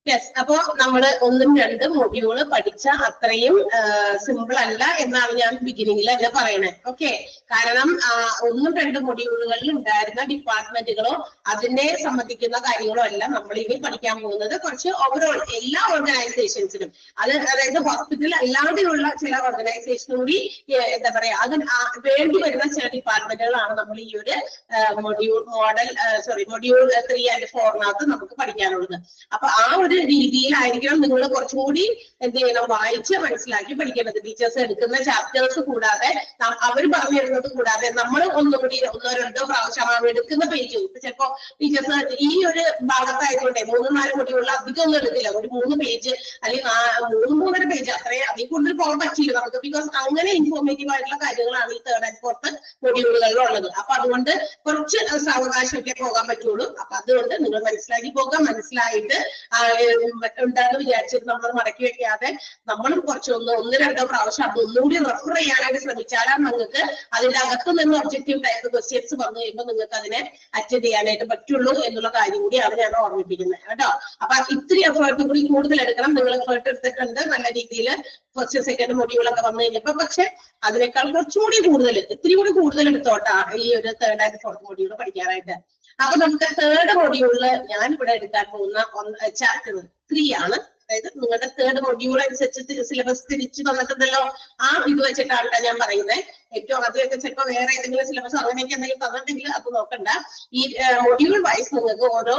Yes, അപ്പോ നമ്മള് ഒന്നും രണ്ടും മൊഡ്യൂള് പഠിച്ച അത്രയും സിമ്പിൾ അല്ല എന്നാണ് ഞാൻ ബിഗിനിങ്ങിൽ തന്നെ പറയണേ. ഓക്കെ, കാരണം ഒന്നും രണ്ടും മൊഡ്യൂളുകളിൽ ഉണ്ടായിരുന്ന ഡിപ്പാർട്ട്മെന്റുകളോ അതിനെ സംബന്ധിക്കുന്ന കാര്യങ്ങളോ അല്ല നമ്മൾ ഇനി പഠിക്കാൻ പോകുന്നത്. കുറച്ച് ഓവറോൾ എല്ലാ ഓർഗനൈസേഷൻസിനും, അതായത് ഹോസ്പിറ്റൽ അല്ലാതെയുള്ള ചില ഓർഗനൈസേഷനും കൂടി എന്താ പറയാ അതിന് വേണ്ടി വരുന്ന ചില ഡിപ്പാർട്ട്മെന്റുകളാണ് നമ്മൾ ഈ ഒരു മൊഡ്യൂൾ 3 and 4 നമുക്ക് പഠിക്കാനുള്ളത്. അപ്പൊ ആ ഒരു രീതിയിലായിരിക്കണം നിങ്ങൾ കുറച്ചും കൂടി എന്ത് ചെയ്യണം, വായിച്ച് മനസ്സിലാക്കി പഠിക്കേണ്ടത്. ടീച്ചേഴ്സ് എടുക്കുന്ന ചാപ്റ്റേഴ്സ് കൂടാതെ അവർ പറഞ്ഞു തരുന്നത് കൂടാതെ നമ്മൾ ഒന്നുകൂടി 1-2 പ്രാവശ്യം എടുക്കുന്ന പേജ്, ചിലപ്പോ ടീച്ചേഴ്സ് ഈ ഒരു ഭാഗത്തായതുകൊണ്ട് 3-4 മൊഡ്യൂളിൽ അധികം ഒന്നും എടുക്കില്ല, ഒരു 3 പേജ് അല്ലെങ്കിൽ 3-3.5 പേജ് അത്രയും അതിൽ കൂടുതൽ പോകാൻ പറ്റില്ല നമുക്ക്. ബിക്കോസ് അങ്ങനെ ഇൻഫോർമേറ്റീവ് ആയിട്ടുള്ള കാര്യങ്ങളാണ് ഈ 3rd and 4th മൊഡ്യൂളുകളിലുള്ളത്. അപ്പൊ അതുകൊണ്ട് കുറച്ച് സാവകാശമൊക്കെ പോകാൻ പറ്റുള്ളൂ. അപ്പൊ അതുകൊണ്ട് നിങ്ങൾ മനസ്സിലാക്കി പോകാം. മനസ്സിലായിട്ട് എന്താന്ന് വിചാരിച്ചിട്ട് നമ്മൾ മടക്കി വെക്കാതെ നമ്മളും കുറച്ചൊന്ന് 1-2 പ്രാവശ്യം അത് ഒന്നുകൂടി റെഫർ ചെയ്യാനായിട്ട് ശ്രമിച്ചാലാണ് നിങ്ങൾക്ക് അതിന്റെ അകത്ത് നിന്ന് ഒബ്ജക്റ്റീവ് ടൈപ്പ് ക്വസ്റ്റ്യൻസ് വന്നു കഴിയുമ്പോൾ നിങ്ങൾക്ക് അതിനെ അറ്റൻഡ് ചെയ്യാനായിട്ട് പറ്റുള്ളൂ എന്നുള്ള കാര്യം കൂടിയാണ് ഞാൻ ഓർമ്മിപ്പിക്കുന്നത് കേട്ടോ. അപ്പൊ ഇത്തിരി എഫേർട്ട് കൂടി കൂടുതൽ എടുക്കണം. നിങ്ങൾ എഫേർട്ട് എടുത്തിട്ടുണ്ട് നല്ല രീതിയിൽ ഫസ്റ്റ് സെക്കൻഡ് മൊഡ്യൂളൊക്കെ വന്നു കഴിഞ്ഞപ്പോ. പക്ഷെ അതിനേക്കാൾ കുറച്ചുകൂടി കൂടുതൽ, ഇത്തിരി കൂടി കൂടുതൽ എടുത്തോട്ടാ ഈ ഒരു 3rd and 4th മൊഡ്യൂൾ പഠിക്കാനായിട്ട്. അപ്പൊ നമുക്ക് 3rd മൊഡ്യൂളില് ഞാൻ ഇവിടെ എടുക്കാൻ പോകുന്ന ചാപ്റ്റർ 3 ആണ്. അതായത് നിങ്ങളുടെ 3rd മൊഡ്യൂൾ അനുസരിച്ച് സിലബസ് തിരിച്ചു തന്നിട്ടുണ്ടല്ലോ, ആ ഇത് വെച്ചിട്ടാണ് ഞാൻ പറയുന്നത്. ഏറ്റവും ആദ്യമൊക്കെ ചിലപ്പോൾ വേറെ ഏതെങ്കിലും സിലബസ് അങ്ങനെയൊക്കെ എന്തെങ്കിലും തന്നിട്ടുണ്ടെങ്കിൽ അത് നോക്കണ്ട. ഈ മൊഡ്യൂൾ വൈസ് നിങ്ങൾക്ക് ഓരോ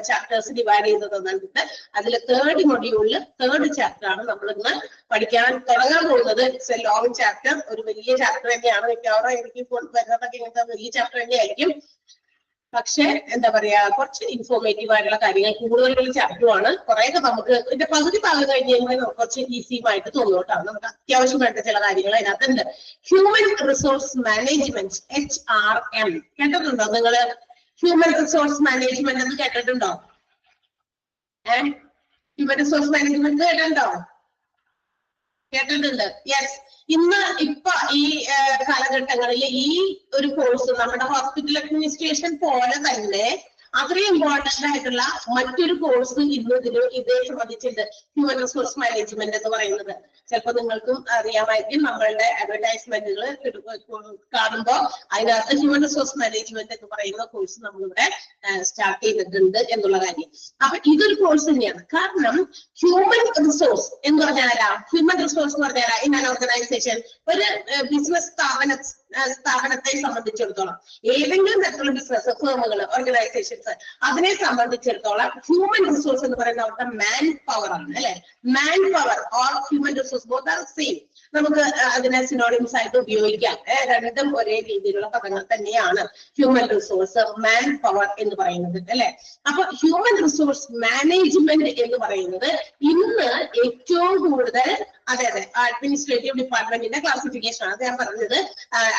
ചാപ്റ്റേഴ്സ് ഡിവൈഡ് ചെയ്ത് തന്നിട്ടുണ്ട്. അതിൽ 3rd മൊഡ്യൂളിൽ 3rd ചാപ്റ്റർ ആണ് നമ്മൾ ഇന്ന് പഠിക്കാൻ തുടങ്ങാൻ പോകുന്നത്. ഇറ്റ്സ് എ ലോങ് ചാപ്റ്റർ, ഒരു വലിയ ചാപ്റ്റർ തന്നെയാണ്. മിക്കവാറും എനിക്ക് വരുന്നതൊക്കെ ഇങ്ങനത്തെ വലിയ ചാപ്റ്റർ തന്നെയായിരിക്കും. പക്ഷെ എന്താ പറയാ, കുറച്ച് ഇൻഫോർമേറ്റീവ് ആയിട്ടുള്ള കാര്യങ്ങൾ കൂടുതലുള്ള ചാപ്റ്ററുമാണ്. കുറെയൊക്കെ നമുക്ക് ഇതിന്റെ പകുതി ഭാഗം കഴിഞ്ഞ് കഴിഞ്ഞാൽ കുറച്ച് ഈസിയുമായിട്ട് തോന്നോട്ടാണ്. നമുക്ക് അത്യാവശ്യമായിട്ട് ചില കാര്യങ്ങൾ അതിനകത്തുണ്ട്. ഹ്യൂമൻ റിസോഴ്സ് മാനേജ്മെന്റ്, HRM കേട്ടിട്ടുണ്ടോ നിങ്ങള്? ഹ്യൂമൻ റിസോഴ്സ് മാനേജ്മെന്റ് എന്ന് കേട്ടിട്ടുണ്ടോ? ഹ്യൂമൻ റിസോഴ്സ് മാനേജ്മെന്റ് കേട്ടിട്ടുണ്ടോ? കേട്ടിട്ടുണ്ട്. യെസ്, ഇപ്പൊ ഈ കാലഘട്ടങ്ങളിൽ ഈ ഒരു കോഴ്സ് നമ്മുടെ ഹോസ്പിറ്റൽ അഡ്മിനിസ്ട്രേഷൻ പോലെ തന്നെ അത്രയും ഇമ്പോർട്ടന്റ് ആയിട്ടുള്ള മറ്റൊരു കോഴ്സ് ഇതേ സംബന്ധിച്ചിട്ടുണ്ട്. ഹ്യൂമൻ റിസോഴ്സ് മാനേജ്മെന്റ് എന്ന് പറയുന്നത് ചിലപ്പോൾ നിങ്ങൾക്കും അറിയാമായിരിക്കും. നമ്മളുടെ അഡ്വർടൈസ്മെന്റുകൾ കാണുമ്പോൾ അതിനകത്ത് ഹ്യൂമൻ റിസോഴ്സ് മാനേജ്മെന്റ് എന്ന് പറയുന്ന കോഴ്സ് നമ്മളിവിടെ സ്റ്റാർട്ട് ചെയ്തിട്ടുണ്ട് എന്നുള്ള കാര്യം. അപ്പൊ ഇതൊരു കോഴ്സ് തന്നെയാണ്. കാരണം ഹ്യൂമൻ റിസോഴ്സ് എന്ന് പറഞ്ഞാൽ, ഹ്യൂമൻ റിസോഴ്സ് എന്ന് പറഞ്ഞാൽ ഇൻ ആൻ ഓർഗനൈസേഷൻ, ഒരു ബിസിനസ് സ്ഥാപനത്തെ സംബന്ധിച്ചിടത്തോളം, ഏതെങ്കിലും തരത്തിലുള്ള ബിസിനസ് ഫേമുകൾ, ഓർഗനൈസേഷൻസ്, അതിനെ സംബന്ധിച്ചിടത്തോളം ഹ്യൂമൻ റിസോഴ്സ് എന്ന് പറയുന്നത് അവരുടെ മാൻ പവർ ആണ്. അല്ലെ, man power or human resource both are same. നമുക്ക് അതിനെ സിനോണിംസ് ആയിട്ട് ഉപയോഗിക്കാം. രണ്ടും ഒരേ രീതിയിലുള്ള പദങ്ങൾ തന്നെയാണ്. ഹ്യൂമൻ റിസോഴ്സ്, മാൻ പവർ എന്ന് പറയുന്നത് അല്ലെ. അപ്പൊ ഹ്യൂമൻ റിസോഴ്സ് മാനേജ്മെന്റ് എന്ന് പറയുന്നത് ഇന്ന് ഏറ്റവും കൂടുതൽ, അതെ അഡ്മിനിസ്ട്രേറ്റീവ് ഡിപ്പാർട്ട്മെന്റിന്റെ ക്ലാസിഫിക്കേഷൻ ആണ് ഞാൻ പറഞ്ഞത്.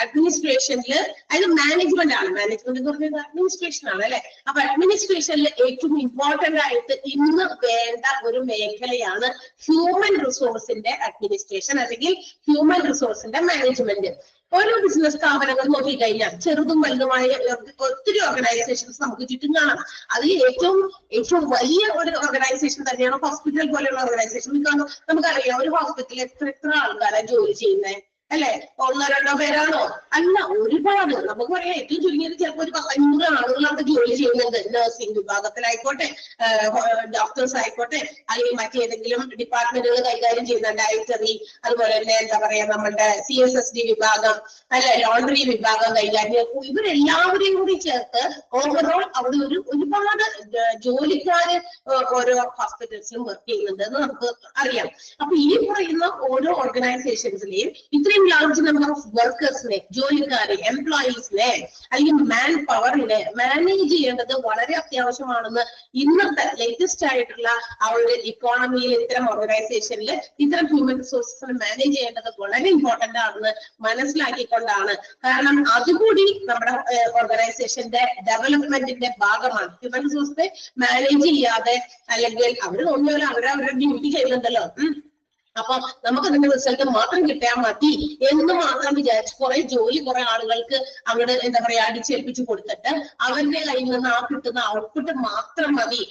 അഡ്മിനിസ്ട്രേഷനിൽ അത് മാനേജ്മെന്റ് ആണ്. മാനേജ്മെന്റ് എന്ന് പറയുന്നത് അഡ്മിനിസ്ട്രേഷൻ ആണ് അല്ലെ. അപ്പൊ അഡ്മിനിസ്ട്രേഷനിൽ ഏറ്റവും ഇമ്പോർട്ടന്റ് ആയിട്ട് ഇന്ന് വേണ്ട ഒരു മേഖലയാണ് ഹ്യൂമൻ റിസോഴ്സിന്റെ അഡ്മിനിസ്ട്രേഷൻ അല്ലെങ്കിൽ ഹ്യൂമൻ റിസോഴ്സിന്റെ മാനേജ്മെന്റ്. ഓരോ ബിസിനസ് സ്ഥാപനങ്ങൾ നോക്കിക്കഴിഞ്ഞാൽ ചെറുതും വലുതുമായ ഒത്തിരി ഓർഗനൈസേഷൻസ് നമുക്ക് ചുറ്റും കാണാം. അതിൽ ഏറ്റവും വലിയ ഒരു ഓർഗനൈസേഷൻ തന്നെയാണ് ഹോസ്പിറ്റൽ പോലെയുള്ള ഓർഗനൈസേഷൻ. നമുക്കറിയാം ഒരു ഹോസ്പിറ്റലിൽ എത്ര ആൾക്കാരാണ് ജോലി ചെയ്യുന്നത് അല്ലെ? 1-2 പേരാണോ? അല്ല, ഒരുപാട്. നമുക്ക് പറയാം ഏറ്റവും ചുരുങ്ങിയത് ചിലപ്പോൾ ഒരു 500 ആളുകൾ അവിടെ ജോലി ചെയ്യുന്നുണ്ട്. നഴ്സിംഗ് വിഭാഗത്തിലായിക്കോട്ടെ, ഡോക്ടേഴ്സ് ആയിക്കോട്ടെ, അല്ലെങ്കിൽ മറ്റേതെങ്കിലും ഡിപ്പാർട്ട്മെന്റുകൾ കൈകാര്യം ചെയ്യുന്ന ഡയറ്ററി, അതുപോലെ തന്നെ എന്താ പറയാ നമ്മളുടെ CSSD വിഭാഗം അല്ലെ, ലോണ്ടറി വിഭാഗം കൈകാര്യം, ഇവരെല്ലാവരെയും കൂടി ചേർത്ത് ഓവറോൾ അവിടെ ഒരുപാട് ജോലിക്കാര് ഓരോ ഹോസ്പിറ്റൽസിലും വർക്ക് ചെയ്യുന്നുണ്ട് എന്ന് നമുക്ക് അറിയാം. അപ്പൊ ഈ പറയുന്ന ഓരോ ഓർഗനൈസേഷൻസിലെയും ഇത്രയും ലാർജ് നമ്പർ ഓഫ് വർക്കേഴ്സിനെ, ജോലിക്കാരെ, എംപ്ലോയീസിനെ അല്ലെങ്കിൽ മാൻ പവറിനെ മാനേജ് ചെയ്യേണ്ടത് വളരെ അത്യാവശ്യമാണെന്ന് ഇന്നത്തെ ലേറ്റസ്റ്റ് ആയിട്ടുള്ള ആ ഒരു ഇക്കോണമിയിൽ ഇത്തരം ഓർഗനൈസേഷനിൽ ഇത്തരം ഹ്യൂമൻ റിസോഴ്സസിനെ മാനേജ് ചെയ്യേണ്ടത് വളരെ ഇമ്പോർട്ടന്റ് ആണെന്ന് മനസ്സിലാക്കിക്കൊണ്ടാണ്. കാരണം അതുകൂടി നമ്മുടെ ഓർഗനൈസേഷന്റെ ഡെവലപ്മെന്റിന്റെ ഭാഗമാണ്. ഹ്യൂമൻ റിസോഴ്സിനെ മാനേജ് ചെയ്യാതെ അല്ലെങ്കിൽ അവർ തോന്നിയ പോലെ അവരവരുടെ ഡ്യൂട്ടി ചെയ്യുന്നുണ്ടല്ലോ, അപ്പൊ നമുക്ക് അതിന്റെ റിസൾട്ട് മാത്രം കിട്ടിയാൽ മതി എന്ന് മാത്രം വിചാരിച്ച് കുറെ ജോലി കുറെ ആളുകൾക്ക് അവിടെ എന്താ പറയാ അടിച്ചേൽപ്പിച്ചു കൊടുത്തിട്ട് അവരുടെ കയ്യിൽ നിന്ന് ആ കിട്ടുന്ന ഔട്ട്പുട്ട് മാത്രം മതി,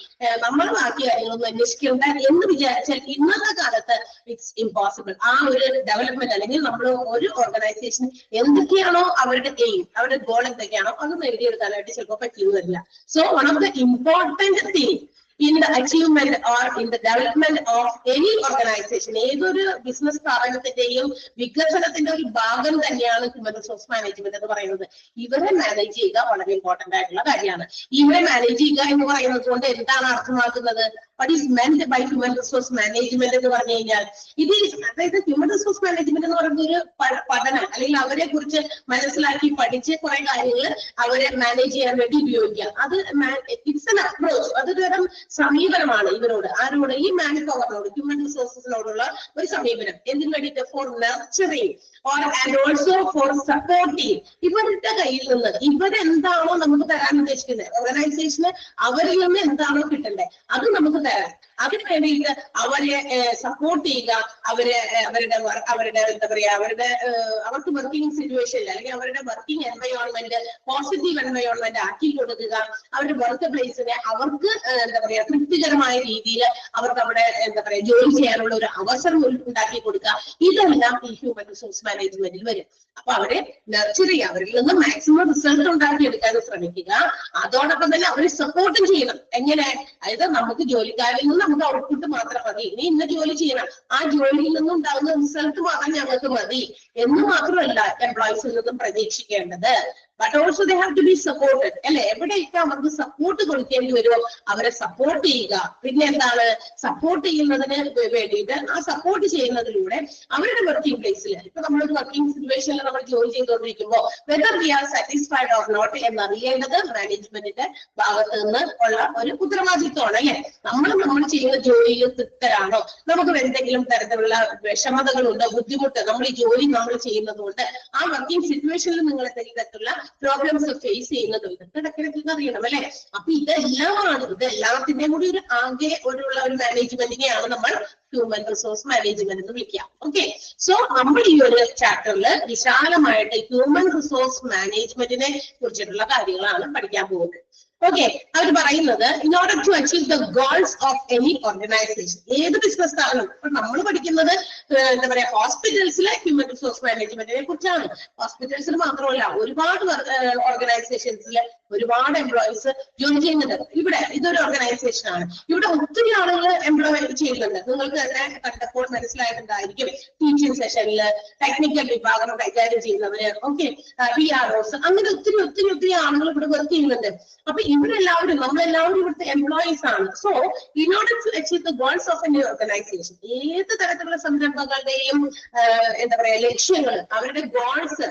നമ്മൾ ബാക്കി കാര്യങ്ങളൊന്നും അന്വേഷിക്കേണ്ട എന്ന് വിചാരിച്ചാൽ ഇന്നത്തെ കാലത്ത് ഇറ്റ്സ് ഇമ്പോസിബിൾ. ആ ഒരു ഡെവലപ്മെന്റ് അല്ലെങ്കിൽ നമ്മൾ ഒരു ഓർഗനൈസേഷൻ എന്തൊക്കെയാണോ അവരുടെ എയിം, അവരുടെ ഗോൾ എന്തൊക്കെയാണോ അത് നേടിയെടുക്കാനായിട്ട് ചിലപ്പോൾ പറ്റിയെന്ന് വരില്ല. So one of the important thing in the achievement or in the development of any organization, ഏതൊരു ബിസിനസ് സ്ഥാപനത്തിന്റെയും വികസനത്തിന്റെ ഒരു ഭാഗം തന്നെയാണ് ഹ്യൂമൻ റിസോഴ്സ് മാനേജ്മെന്റ് എന്ന് പറയുന്നത്. ഇവരെ മാനേജ് ചെയ്യുക വളരെ ഇമ്പോർട്ടന്റ് ആയിട്ടുള്ള കാര്യമാണ്. ഇവരെ മാനേജ് ചെയ്യുക എന്ന് പറയുന്നത് കൊണ്ട് എന്താണ് അർത്ഥമാക്കുന്നത്? what is meant by human resource management എന്ന് പറഞ്ഞു കഴിഞ്ഞാൽ ഇത് അതായത് ഹ്യൂമൻ റിസോഴ്സ് മാനേജ്മെന്റ് എന്ന് പറയുന്ന ഒരു പഠനം അല്ലെങ്കിൽ അവരെ കുറിച്ച് മനസ്സിലാക്കി പഠിച്ച് കുറെ കാര്യങ്ങൾ അവരെ മാനേജ് ചെയ്യാൻ വേണ്ടി ഉപയോഗിക്കുക. അത് ഇറ്റ്സ് എൻ അപ്രോച്ച്, അതൊരു തരം സമീപനമാണ് ഇവരോട്. ആരോട്? ഈ മാൻ പവറിനോട്, ഹ്യൂമൻ റിസോഴ്സസിനോടുള്ള ഒരു സമീപനം. എന്തിനു വേണ്ടിയിട്ട്? For nurturing or and also for supporting. ഇവരുടെ കയ്യിൽ നിന്ന് ഇവരെന്താണോ നമുക്ക് തരാൻ ഉദ്ദേശിക്കുന്നത്, ഓർഗനൈസേഷന് അവരിൽ നിന്ന് എന്താണോ കിട്ടണ്ടേ അത് നമുക്ക് തരാം. അതിന് വേണ്ടിയിട്ട് അവരെ സപ്പോർട്ട് ചെയ്യുക, അവരുടെ എന്താ പറയാ അവർക്ക് വർക്കിംഗ് സിറ്റുവേഷനിൽ അല്ലെങ്കിൽ അവരുടെ വർക്കിംഗ് എൻവയോൺമെന്റ് പോസിറ്റീവ് എൻവയോൺമെന്റ് ആക്കി കൊടുക്കുക. അവരുടെ വർക്ക് പ്ലേസിനെ അവർക്ക് എന്താ പറയാ തൃപ്തികരമായ രീതിയിൽ അവർക്ക് അവിടെ എന്താ പറയാ ജോലി ചെയ്യാനുള്ള ഒരു അവസരം ഉണ്ടാക്കി കൊടുക്കുക. ഇതെല്ലാം ഈ ഹ്യൂമൻ റിസോഴ്സ് മാനേജ്മെന്റിൽ വരും. അപ്പൊ അവരെ നർച്ചർ ചെയ്യുക, അവരിൽ നിന്ന് മാക്സിമം റിസൾട്ട് ഉണ്ടാക്കിയെടുക്കാൻ ശ്രമിക്കുക. അതോടൊപ്പം തന്നെ അവരെ സപ്പോർട്ടും ചെയ്യണം. എങ്ങനെ? അതായത് നമുക്ക് ജോലിക്കാരിൽ നിന്ന് നമുക്ക് ഔട്ട്പുട്ട് മാത്രം മതി, ഇനി ഇന്ന ജോലി ചെയ്യണം, ആ ജോലിയിൽ നിന്നും ഉണ്ടാകുന്ന റിസൾട്ട് മാത്രം ഞങ്ങൾക്ക് മതി എന്ന് മാത്രമല്ല എംപ്ലോയീസിൽ നിന്നും പ്രതീക്ഷിക്കേണ്ടത്. But also they have to be supported. അല്ലെ, എവിടെയൊക്കെ അവർക്ക് സപ്പോർട്ട് കൊടുക്കേണ്ടി വരുമോ അവരെ സപ്പോർട്ട് ചെയ്യുക. പിന്നെ എന്താണ്? സപ്പോർട്ട് ചെയ്യുന്നതിന് വേണ്ടിയിട്ട് ആ സപ്പോർട്ട് ചെയ്യുന്നതിലൂടെ അവരുടെ വർക്കിംഗ് പ്ലേസിൽ ഇപ്പൊ നമ്മളൊരു വർക്കിംഗ് സിറ്റുവേഷനിൽ നമ്മൾ ജോലി ചെയ്തുകൊണ്ടിരിക്കുമ്പോൾ whether we are satisfied or not എന്നറിയേണ്ടത് മാനേജ്മെന്റിന്റെ ഭാഗത്ത് നിന്ന് ഉള്ള ഒരു ഉത്തരവാദിത്വമാണ്. അല്ലെ, നമ്മൾ ചെയ്യുന്ന ജോലിയിൽ തൃപ്തരാണോ, നമുക്ക് എന്തെങ്കിലും തരത്തിലുള്ള വിഷമതകളുണ്ടോ, ബുദ്ധിമുട്ട് നമ്മൾ ഈ ജോലി നമ്മൾ ചെയ്യുന്നത് കൊണ്ട് ആ വർക്കിംഗ് സിറ്റുവേഷനിൽ നിങ്ങൾ എന്തെങ്കിലും തരത്തിലുള്ള പ്രോബ്ലംസ് ഫേസ് ചെയ്യുന്നത് ഇതൊക്കെ ഇടയ്ക്കിടയ്ക്ക് അറിയണം. അല്ലെ, അപ്പൊ ഇതെല്ലാമാണ്, ഇതെല്ലാത്തിന്റെയും കൂടി ഒരു ആകെ ഒരു മാനേജ്മെന്റിനെയാണ് നമ്മൾ ഹ്യൂമൻ റിസോഴ്സ് മാനേജ്മെന്റ് എന്ന് വിളിക്കുക. ഓക്കെ, സോ നമ്മൾ ഈ ഒരു ചാപ്റ്ററിൽ വിശാലമായിട്ട് ഹ്യൂമൻ റിസോഴ്സ് മാനേജ്മെന്റിനെ കുറിച്ചിട്ടുള്ള കാര്യങ്ങളാണ് പഠിക്കാൻ പോകുന്നത്. ഓക്കെ, അവർ പറയുന്നത് in order to achieve the goals of any organisation, ഏത് ബിസിനസ് സ്ഥാപനം. ഇപ്പൊ നമ്മൾ പഠിക്കുന്നത് എന്താ പറയാ ഹോസ്പിറ്റൽസിലെ ഹ്യൂമൻ റിസോഴ്സ് മാനേജ്മെന്റിനെ കുറിച്ചാണ്. ഹോസ്പിറ്റൽസിൽ മാത്രമല്ല ഒരുപാട് ഓർഗനൈസേഷൻസിൽ ഒരുപാട് എംപ്ലോയീസ് ജോലി ചെയ്യുന്നുണ്ട്. ഇവിടെ ഇതൊരു ഓർഗനൈസേഷൻ ആണ്, ഇവിടെ ഒത്തിരി ആളുകൾ എംപ്ലോയ് ചെയ്യുന്നുണ്ട്. നിങ്ങൾക്ക് തന്നെ കണ്ടപ്പോൾ മനസ്സിലായിട്ടുണ്ടായിരിക്കും. ടീച്ചിങ് സെഷനിൽ ടെക്നിക്കൽ വിഭാഗം കൈകാര്യം ചെയ്യുന്നവര്, ഓക്കെ, PROs, അങ്ങനെ ഒത്തിരി ആളുകൾ ഇവിടെ വർക്ക് ചെയ്യുന്നുണ്ട്. അപ്പൊ ഇവരെല്ലാവരും നമ്മളെല്ലാവരും ഇവിടുത്തെ എംപ്ലോയീസ് ആണ്. So in order to achieve the goals of an organisation, ഏത് തരത്തിലുള്ള സംരംഭങ്ങളുടെയും എന്താ പറയാ ലക്ഷ്യങ്ങൾ, അവരുടെ ഗോൾസ്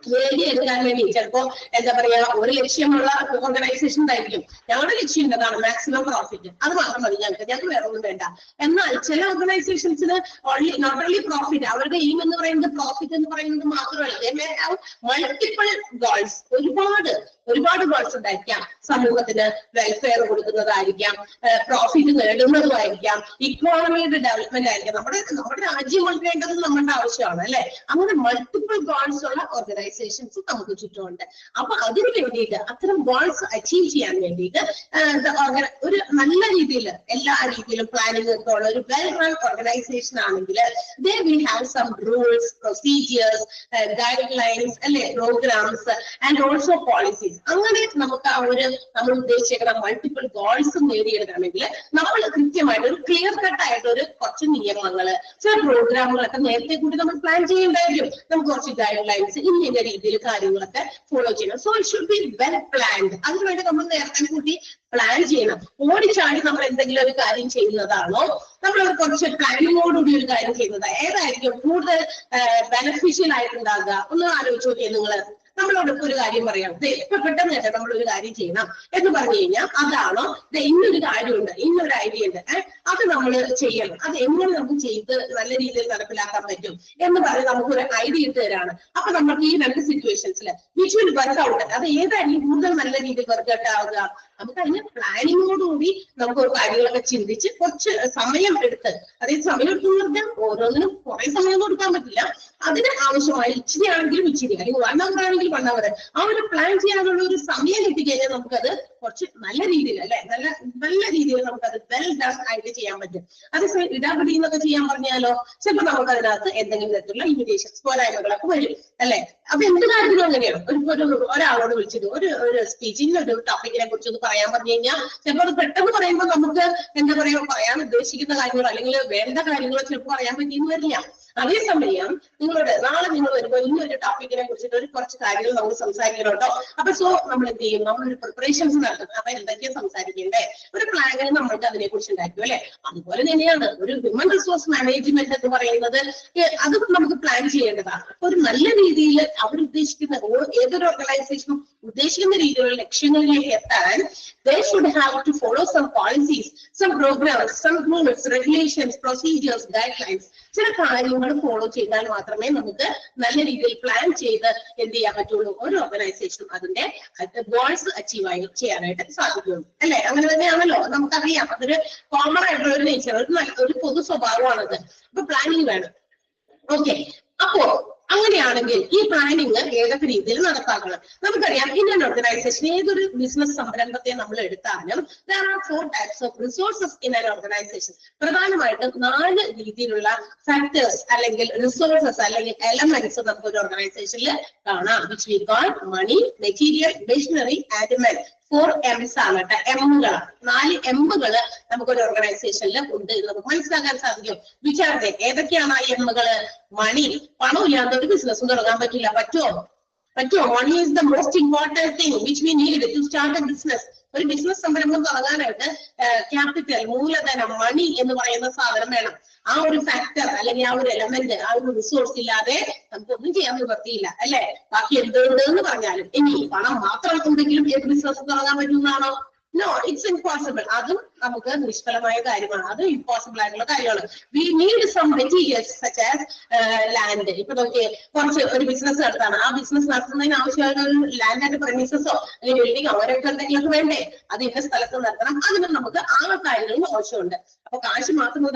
നേടിയെടുക്കാൻ വേണ്ടി ചിലപ്പോ എന്താ പറയാ ഒരു ലക്ഷ്യമുള്ള ഓർഗനൈസേഷൻ ആയിരിക്കും. ഞങ്ങളുടെ ലക്ഷ്യം എന്നതാണ് മാക്സിമം പ്രോഫിറ്റ്, അത് മാത്രം മതി ഞങ്ങൾക്ക് വേറെ ഒന്നും വേണ്ട. എന്നാൽ ചില ഓർഗനൈസേഷൻസിന് നോട്ട് ഓൺലി പ്രോഫിറ്റ്, അവരുടെ എയിം എന്ന് പറയുന്നത് പ്രോഫിറ്റ് എന്ന് പറയുന്നത് മാത്രമല്ല, മൾട്ടിപ്പിൾ ഗോൾസ്, ഒരുപാട് ഗോൾസ് ഉണ്ടായിരിക്കാം. സമൂഹത്തിന് വെൽഫെയർ കൊടുക്കുന്നതായിരിക്കാം, പ്രോഫിറ്റ് നേടുന്നതുമായിരിക്കാം, ഇക്കോണമിയുടെ ഡെവലപ്മെന്റ് ആയിരിക്കാം. നമ്മുടെ രാജ്യം വളരേണ്ടത് നമ്മുടെ ആവശ്യമാണ്. അല്ലെ, അങ്ങനെ മൾട്ടിപ്പിൾ ഗോൾസ് ഉള്ള ഓർഗനൈസേഷൻസ് നമുക്ക് ചുറ്റുമുണ്ട്. അപ്പൊ അതിന് വേണ്ടിയിട്ട് അത്തരം ഗോൾസ് അച്ചീവ് ചെയ്യാൻ വേണ്ടിയിട്ട് ഒരു നല്ല രീതിയിൽ എല്ലാ രീതിയിലും പ്ലാനിംഗ് ഒക്കെ ഉള്ള ഒരു വെൽ റൺ ഓർഗനൈസേഷൻ ആണെങ്കിൽ they will have some rules, procedures, guidelines, അല്ലെ, പ്രോഗ്രാംസ് ആൻഡ് ഓൾസോ പോളിസീസ്. അങ്ങനെ നമുക്ക് ആ ഒരു നമ്മൾ ഉദ്ദേശിക്കുന്ന മൾട്ടിപ്പിൾ ഗോൾസ് നേടിയെടുക്കണമെങ്കിൽ നമ്മൾ കൃത്യമായിട്ട് ഒരു ക്ലിയർ കട്ട് ആയിട്ട് ഒരു കുറച്ച് നിയമങ്ങള്, ചില പ്രോഗ്രാമുകളൊക്കെ നേരത്തെ കൂടി നമ്മൾ പ്ലാൻ ചെയ്യേണ്ടായിരിക്കും. നമുക്ക് കുറച്ച് ഗൈഡ് ലൈൻസ് ഇന്ന രീതിയിൽ കാര്യങ്ങളൊക്കെ ഫോളോ ചെയ്യണം. So it should be well planned. അതിനുവേണ്ടി നമ്മൾ നേരത്തെ കൂട്ടി പ്ലാൻ ചെയ്യണം. ഓടിച്ചാടി നമ്മൾ എന്തെങ്കിലും ഒരു കാര്യം ചെയ്യുന്നതാണോ, നമ്മൾ കുറച്ച് പ്ലാനിങ്ങോടുകൂടി ഒരു കാര്യം ചെയ്യുന്നത് ഏതായിരിക്കും കൂടുതൽ ബെനഫിഷ്യൽ ആയിട്ടുണ്ടാകുക? ഒന്ന് ആലോചിച്ച് നോക്കിയേ നിങ്ങൾ. നമ്മളോട് ഒരു കാര്യം പറയാം, ഇപ്പൊ പെട്ടെന്ന് തന്നെ നമ്മളൊരു കാര്യം ചെയ്യണം എന്ന് പറഞ്ഞു കഴിഞ്ഞാൽ അതാണോ ഇന്നൊരു കാര്യമുണ്ട്, ഇന്നൊരു ഐഡിയ ഉണ്ട്, അത് നമ്മൾ ചെയ്യണം, അത് എങ്ങനെ നമുക്ക് ചെയ്ത് നല്ല രീതിയിൽ നടപ്പിലാക്കാൻ പറ്റും എന്ന് പറഞ്ഞ് നമുക്കൊരു ഐഡിയ ഇട്ട് തരാണ്. അപ്പൊ നമുക്ക് ഈ രണ്ട് സിറ്റുവേഷൻസിൽ വിച്ച് വിൽ വർക്ക് ഔട്ട്, അത് ഏതായിരിക്കും കൂടുതൽ നല്ല രീതിയിൽ വർക്ക് ഔട്ട് ആവുക? നമുക്ക് അതിന് പ്ലാനിങ്ങോടുകൂടി നമുക്ക് കാര്യങ്ങളൊക്കെ ചിന്തിച്ച് കുറച്ച് സമയം എടുത്ത്, അതായത് സമയം എടുത്തെന്ന് പറഞ്ഞാൽ ഓരോന്നിനും കുറെ സമയം കൊടുക്കാൻ പറ്റില്ല, അതിന് ആവശ്യമായി ഇച്ചിരി ആണെങ്കിലും ഇച്ചിരി, അല്ലെങ്കിൽ 1 hour ആണെങ്കിൽ 1 hour, ആ ഒരു പ്ലാൻ ചെയ്യാനുള്ള ഒരു സമയം കിട്ടിക്കഴിഞ്ഞാൽ നമുക്കത് കുറച്ച് നല്ല രീതിയിൽ അല്ലെ, നല്ല രീതിയിൽ നമുക്കത് വെൽ ഡൺ ആയിട്ട് ചെയ്യാൻ പറ്റും. അത് ഇടാപടി എന്നൊക്കെ ചെയ്യാൻ പറഞ്ഞാലോ ചിലപ്പോൾ നമുക്ക് അതിനകത്ത് എന്തെങ്കിലും തരത്തിലുള്ള ലിമിറ്റേഷൻസ് പോരായ്മകളൊക്കെ വരും അല്ലെ. അപ്പൊ എന്ത് കാര്യത്തിലും അങ്ങനെയാണ്. ഒരാളോട് വിളിച്ചത് ഒരു സ്പീച്ചിൽ ഒരു ടോപ്പിക്കിനെ കുറിച്ച് ഒന്ന് പറയാൻ പറഞ്ഞു കഴിഞ്ഞാൽ ചിലപ്പോൾ അത് പെട്ടെന്ന് പറയുമ്പോൾ നമുക്ക് എന്താ പറയാ, പറയാൻ ഉദ്ദേശിക്കുന്ന കാര്യങ്ങളോ അല്ലെങ്കിൽ വേണ്ട കാര്യങ്ങളോ ചിലപ്പോൾ പറയാൻ പറ്റിയെന്ന് വരില്ല. അതേസമയം നാളെ നിങ്ങൾ വരുമ്പോൾ ഇന്നൊരു ടോപ്പിക്കിനെ കുറിച്ചിട്ട് കുറച്ച് കാര്യങ്ങൾ നമുക്ക് സംസാരിക്കണം കേട്ടോ. അപ്പൊ നമ്മൾ എന്ത് ചെയ്യും, നമ്മളൊരു പ്രിപ്പറേഷൻസ് നടത്തും. അപ്പൊ എന്തൊക്കെയാ സംസാരിക്കേണ്ടേ, ഒരു പ്ലാനിങ് നമ്മൾക്ക് അതിനെ കുറിച്ച് ഉണ്ടാക്കും അല്ലെ. അതുപോലെ തന്നെയാണ് ഒരു ഹ്യൂമൻ റിസോഴ്സ് മാനേജ്മെന്റ് എന്ന് പറയുന്നത്, അത് നമുക്ക് പ്ലാൻ ചെയ്യേണ്ടതാണ്. ഒരു നല്ല രീതിയിൽ അവർ ഉദ്ദേശിക്കുന്ന ഏതൊരു ഓർഗനൈസേഷനും ഉദ്ദേശിക്കുന്ന രീതിയിലുള്ള ലക്ഷ്യങ്ങളിലേക്ക് എത്താൻ they should have to follow some policies, some programs, some rules, regulations, procedures, guidelines. ചില കാര്യങ്ങൾ ഫോളോ ചെയ്താൽ മാത്രമേ നമുക്ക് നല്ല രീതിയിൽ പ്ലാൻ ചെയ്ത് എന്ത് ചെയ്യാൻ പറ്റുള്ളൂ, ഒരു ഓർഗനൈസേഷൻ അതിന്റെ ഗോൾസ് അച്ചീവ് ചെയ്യാനായിട്ട് സാധിക്കുള്ളൂ അല്ലെ. അങ്ങനെ തന്നെയാണല്ലോ, നമുക്കറിയാം. അതൊരു കോമൺ ആയിട്ടുള്ള ഒരു നേച്ചർ, ഒരു പൊതു സ്വഭാവമാണത്. അപ്പൊ പ്ലാനിങ് വേണം. ഓക്കെ, അപ്പോ അങ്ങനെയാണെങ്കിൽ ഈ പ്ലാനിങ് ഏതൊക്കെ രീതിയിൽ നടപ്പാക്കണം നമുക്കറിയാം. ഇന്ത്യൻ ഓർഗനൈസേഷൻ ഏതൊരു ബിസിനസ് സംരംഭത്തെ നമ്മൾ എടുത്താലും there are 4 types of resources in an organization. പ്രധാനമായിട്ടും 4 രീതിയിലുള്ള ഫാക്ടേഴ്സ് അല്ലെങ്കിൽ റിസോഴ്സസ് അല്ലെങ്കിൽ എലമെന്റ്സ് നമുക്ക് ഒരു ഓർഗനൈസേഷനിൽ കാണാം, which we call money, material, machinery and men. 4 M's ആണ് കേട്ടോ, എമ്മുകൾ. 4 എമ്മുകള് നമുക്കൊരു ഓർഗനൈസേഷനിൽ ഉണ്ട് എന്ന് നമുക്ക് മനസ്സിലാക്കാൻ സാധിക്കും. വിചാരിച്ചേ ഏതൊക്കെയാണ് ആ എമ്മുകള്? മണി, പണം ഇല്ലാത്ത ഒരു ബിസിനസ് തുടങ്ങാൻ പറ്റില്ല. പറ്റുമോ? Money is the most important thing which we need to start a business. ഒരു ബിസിനസ് സംരംഭം തുടങ്ങാനായിട്ട് ക്യാപിറ്റൽ, മൂലധനം, മണി എന്ന് പറയുന്ന സാധനം വേണം. ആ ഒരു ഫാക്ടർ അല്ലെങ്കിൽ ആ ഒരു എലമെന്റ്, ആ ഒരു റിസോഴ്സ് ഇല്ലാതെ നമുക്കൊന്നും ചെയ്യാൻ നിവർത്തിയില്ല അല്ലെ. ബാക്കി എന്തുകൊണ്ട് എന്ന് പറഞ്ഞാലും ഇനി പണം മാത്രം ഉണ്ടെങ്കിലും ഏത് ബിസിനസ് തുടങ്ങാൻ പറ്റുന്നതാണോ? No, it's impossible. അതും നമുക്ക് നിഷ്ഫലമായ കാര്യമാണ്, അത് ഇമ്പോസിബിൾ ആയിട്ടുള്ള കാര്യമാണ്. We need some materials such as land. ഇപ്പൊ നോക്കിയേ, കുറച്ച് ഒരു ബിസിനസ് നടത്താണ്, ആ ബിസിനസ് നടത്തുന്നതിന് ആവശ്യമായ ഒരു ലാൻഡ് ആൻഡ് പ്രമിസസോ അല്ലെങ്കിൽ ബിൽഡിംഗോ അവരൊക്കെ എന്തെങ്കിലുമൊക്കെ വേണ്ടേ, അത് ഇന്ന സ്ഥലത്ത് നടത്തണം. അതിന് നമുക്ക് ആ കാര്യങ്ങളും ആവശ്യമുണ്ട്. അപ്പൊ കാശ് മാത്രം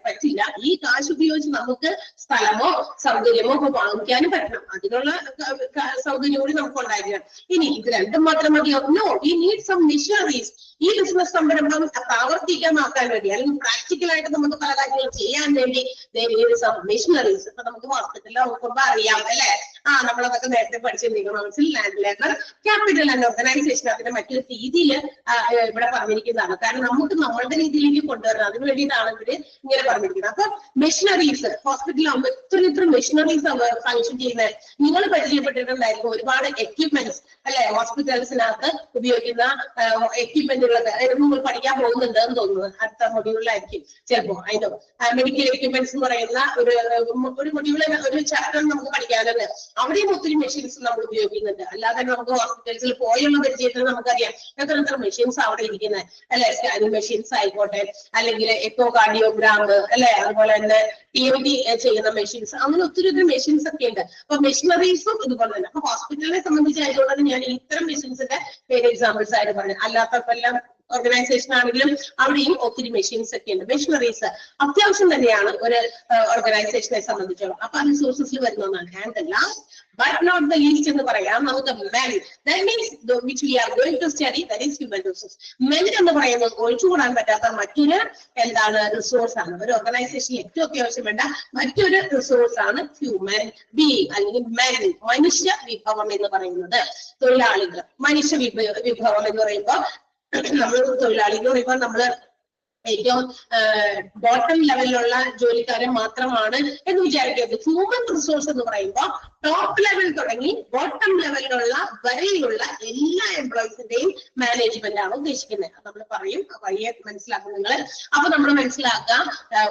പറ്റില്ല, ഈ കാശ് ഉപയോഗിച്ച് നമുക്ക് സ്ഥലമോ സൗകര്യമോ ഒക്കെ വാങ്ങിക്കാനും പറ്റണം. അതിനുള്ള സൗകര്യം കൂടി നമുക്ക് ഉണ്ടായിരിക്കണം. ഇനി ഇത് രണ്ടും മാത്രം മതിയോ? No, we need some machineries. ഈ ബിസിനസ് സംരംഭം പ്രാവർത്തികമാക്കാൻ വേണ്ടി അല്ലെങ്കിൽ പ്രാക്ടിക്കലായിട്ട് നമുക്ക് പല കാര്യങ്ങൾ ചെയ്യാൻ വേണ്ടി മെഷീനറീസ്. ഇപ്പൊ നമുക്ക് ഹോസ്പിറ്റലിൽ നോക്കുമ്പോ അറിയാം അല്ലെ, നമ്മളതൊക്കെ നേരത്തെ പഠിച്ചിരിക്കണം. Land labour, capital and organisation അതിന്റെ മറ്റൊരു രീതിയിൽ ഇവിടെ പറഞ്ഞിരിക്കുന്നതാണ്. കാരണം നമുക്ക് നമ്മളുടെ രീതിയിലേക്ക് കൊണ്ടുവരണം, അതിന് വേണ്ടിയിട്ടാണ് ഇവര് ഇങ്ങനെ പറഞ്ഞിരിക്കുന്നത്. അപ്പൊ മെഷീനറീസ് ഹോസ്പിറ്റലാകുമ്പോൾ ഇത്ര മെഷീനറീസ് ഫങ്ഷൻ ചെയ്യുന്നത് നിങ്ങൾ പരിചയപ്പെട്ടിട്ടുണ്ടായിരിക്കും. ഒരുപാട് എക്യുപ്മെന്റ്സ് അല്ലെ, ഹോസ്പിറ്റൽസിനകത്ത് ഉപയോഗിക്കുന്ന എക്യുപ്മെന്റുകൾ നിങ്ങൾ പഠിക്കാൻ പോകുന്നുണ്ട് എന്ന് തോന്നുന്നു. അടുത്ത മൊഡ്യൂളിലായിരിക്കും ചിലപ്പോ. അതിനോ മെഡിക്കൽ എക്യുപ്മെന്റ്സ് എന്ന് പറയുന്ന ഒരു മൊഡ്യൂളിൽ ഒരു ചാപ്റ്റർ നമുക്ക് പഠിക്കാനുണ്ട്. അവിടെയും ഒത്തിരി മെഷീൻസ് നമ്മൾ ഉപയോഗിക്കുന്നുണ്ട്. അല്ലാതെ നമുക്ക് ഹോസ്പിറ്റൽസിൽ പോയുള്ള പരിചയത്തിൽ നമുക്കറിയാം എത്ര മെഷീൻസ് അവിടെ ഇരിക്കുന്നത് അല്ലെ. സ്കാനിങ് മെഷീൻസ് ആയിക്കോട്ടെ, അല്ലെങ്കിൽ എക്കോ കാർഡിയോഗ്രാം അല്ലെ, അതുപോലെ തന്നെ EMT ചെയ്യുന്ന മെഷീൻസ്, അങ്ങനെ ഒത്തിരി മെഷീൻസ് ഒക്കെ ഉണ്ട്. അപ്പൊ മെഷീനറീസും ഇതുപോലെ തന്നെ. അപ്പൊ ഹോസ്പിറ്റലിനെ സംബന്ധിച്ചായതുകൊണ്ട് ഞാൻ ഇത്തരം മെഷീൻസിന്റെ പേര് എക്സാമ്പിൾസ് ആയിട്ട് പറഞ്ഞു. അല്ലാത്തപ്പെല്ലാം ഓർഗനൈസേഷൻ ആണെങ്കിലും അവിടെയും ഒത്തിരി മെഷീൻസ് ഒക്കെ ഉണ്ട്. മെഷീനറീസ് അത്യാവശ്യം തന്നെയാണ് ഒരു ഓർഗനൈസേഷനെ സംബന്ധിച്ചോളം. അപ്പൊ ആ റിസോഴ്സസിൽ വരുന്ന ഒന്നാണ്. And the last but not the least എന്ന് പറയാം നമുക്ക് men. That means which we are going to study, that is human resource. Men എന്ന് പറയുന്നത് ഒഴിച്ചുകൂടാൻ പറ്റാത്ത മറ്റൊരു എന്താണ് റിസോഴ്സ് ആണ്. ഒരു ഓർഗനൈസേഷനിൽ ഏറ്റവും അത്യാവശ്യം വേണ്ട മറ്റൊരു റിസോഴ്സ് ആണ് ഹ്യൂമൻ ബീയിങ് അല്ലെങ്കിൽ men, മനുഷ്യ വിഭവം എന്ന് പറയുന്നത്. തൊഴിലാളികൾ, മനുഷ്യ വിഭവം എന്ന് പറയുമ്പോൾ നമ്മൾ തൊഴിലാളി എന്ന് പറയുമ്പോൾ നമ്മള് ഏറ്റവും ബോട്ടം ലെവലിലുള്ള ജോലിക്കാരെ മാത്രമാണ് എന്ന് വിചാരിക്കരുത്. ഹ്യൂമൻ റിസോഴ്സ് എന്ന് പറയുമ്പോൾ ടോപ്പ് ലെവൽ തുടങ്ങി ബോട്ടം ലെവലിലുള്ള വരെയുള്ള എല്ലാ എംപ്ലോയീസിന്റെയും മാനേജ്മെന്റ് ആണ് ഉദ്ദേശിക്കുന്നത്. നമ്മൾ പറയും വഴിയെ മനസ്സിലാക്കും നിങ്ങൾ. അപ്പൊ നമ്മൾ മനസ്സിലാക്കുക,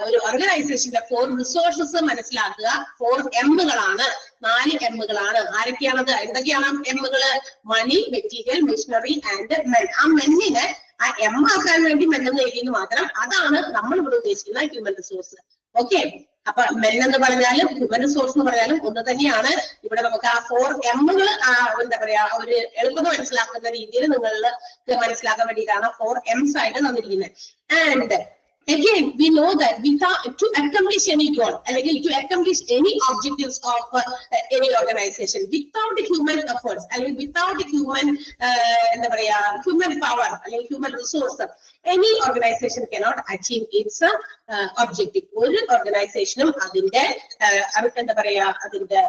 ഒരു ഓർഗനൈസേഷന്റെ 4 റിസോഴ്സസ് മനസ്സിലാക്കുക. 4 എമ്മുകളാണ്, 4 എമ്മുകളാണ്. ആരൊക്കെയാണത്? എന്തൊക്കെയാണ് എമ്മുകള്? മണി, മെറ്റീരിയൽ, മെഷീനറി ആൻഡ് മെൻ. ആ മെന്നിനെ ആ എം ആക്കാൻ വേണ്ടി മെന്നെന്ന് എഴുതിയെന്ന് മാത്രം. അതാണ് നമ്മൾ ഇവിടെ ഉദ്ദേശിക്കുന്ന ഹ്യൂമൻ റിസോഴ്സ്. ഓക്കെ, അപ്പൊ മെൻ എന്ന് പറഞ്ഞാലും ഹ്യൂമൻ റിസോഴ്സ് എന്ന് പറഞ്ഞാലും ഒന്ന് തന്നെയാണ്. ഇവിടെ നമുക്ക് ആ 4M എന്താ പറയാ ഒരു എളുപ്പം മനസ്സിലാക്കുന്ന രീതിയിൽ നിങ്ങൾക്ക് മനസ്സിലാക്കാൻ വേണ്ടിയിട്ടാണ് 4Ms ആയിട്ട് തന്നിരിക്കുന്നത്. And again we know that to accomplish any goal, to accomplish any objectives of any organization, without human efforts, without human human power, human resource, any organization cannot achieve its objective. ഒരു ഓർഗനൈസേഷനും അതിന്റെ അതിന്റെ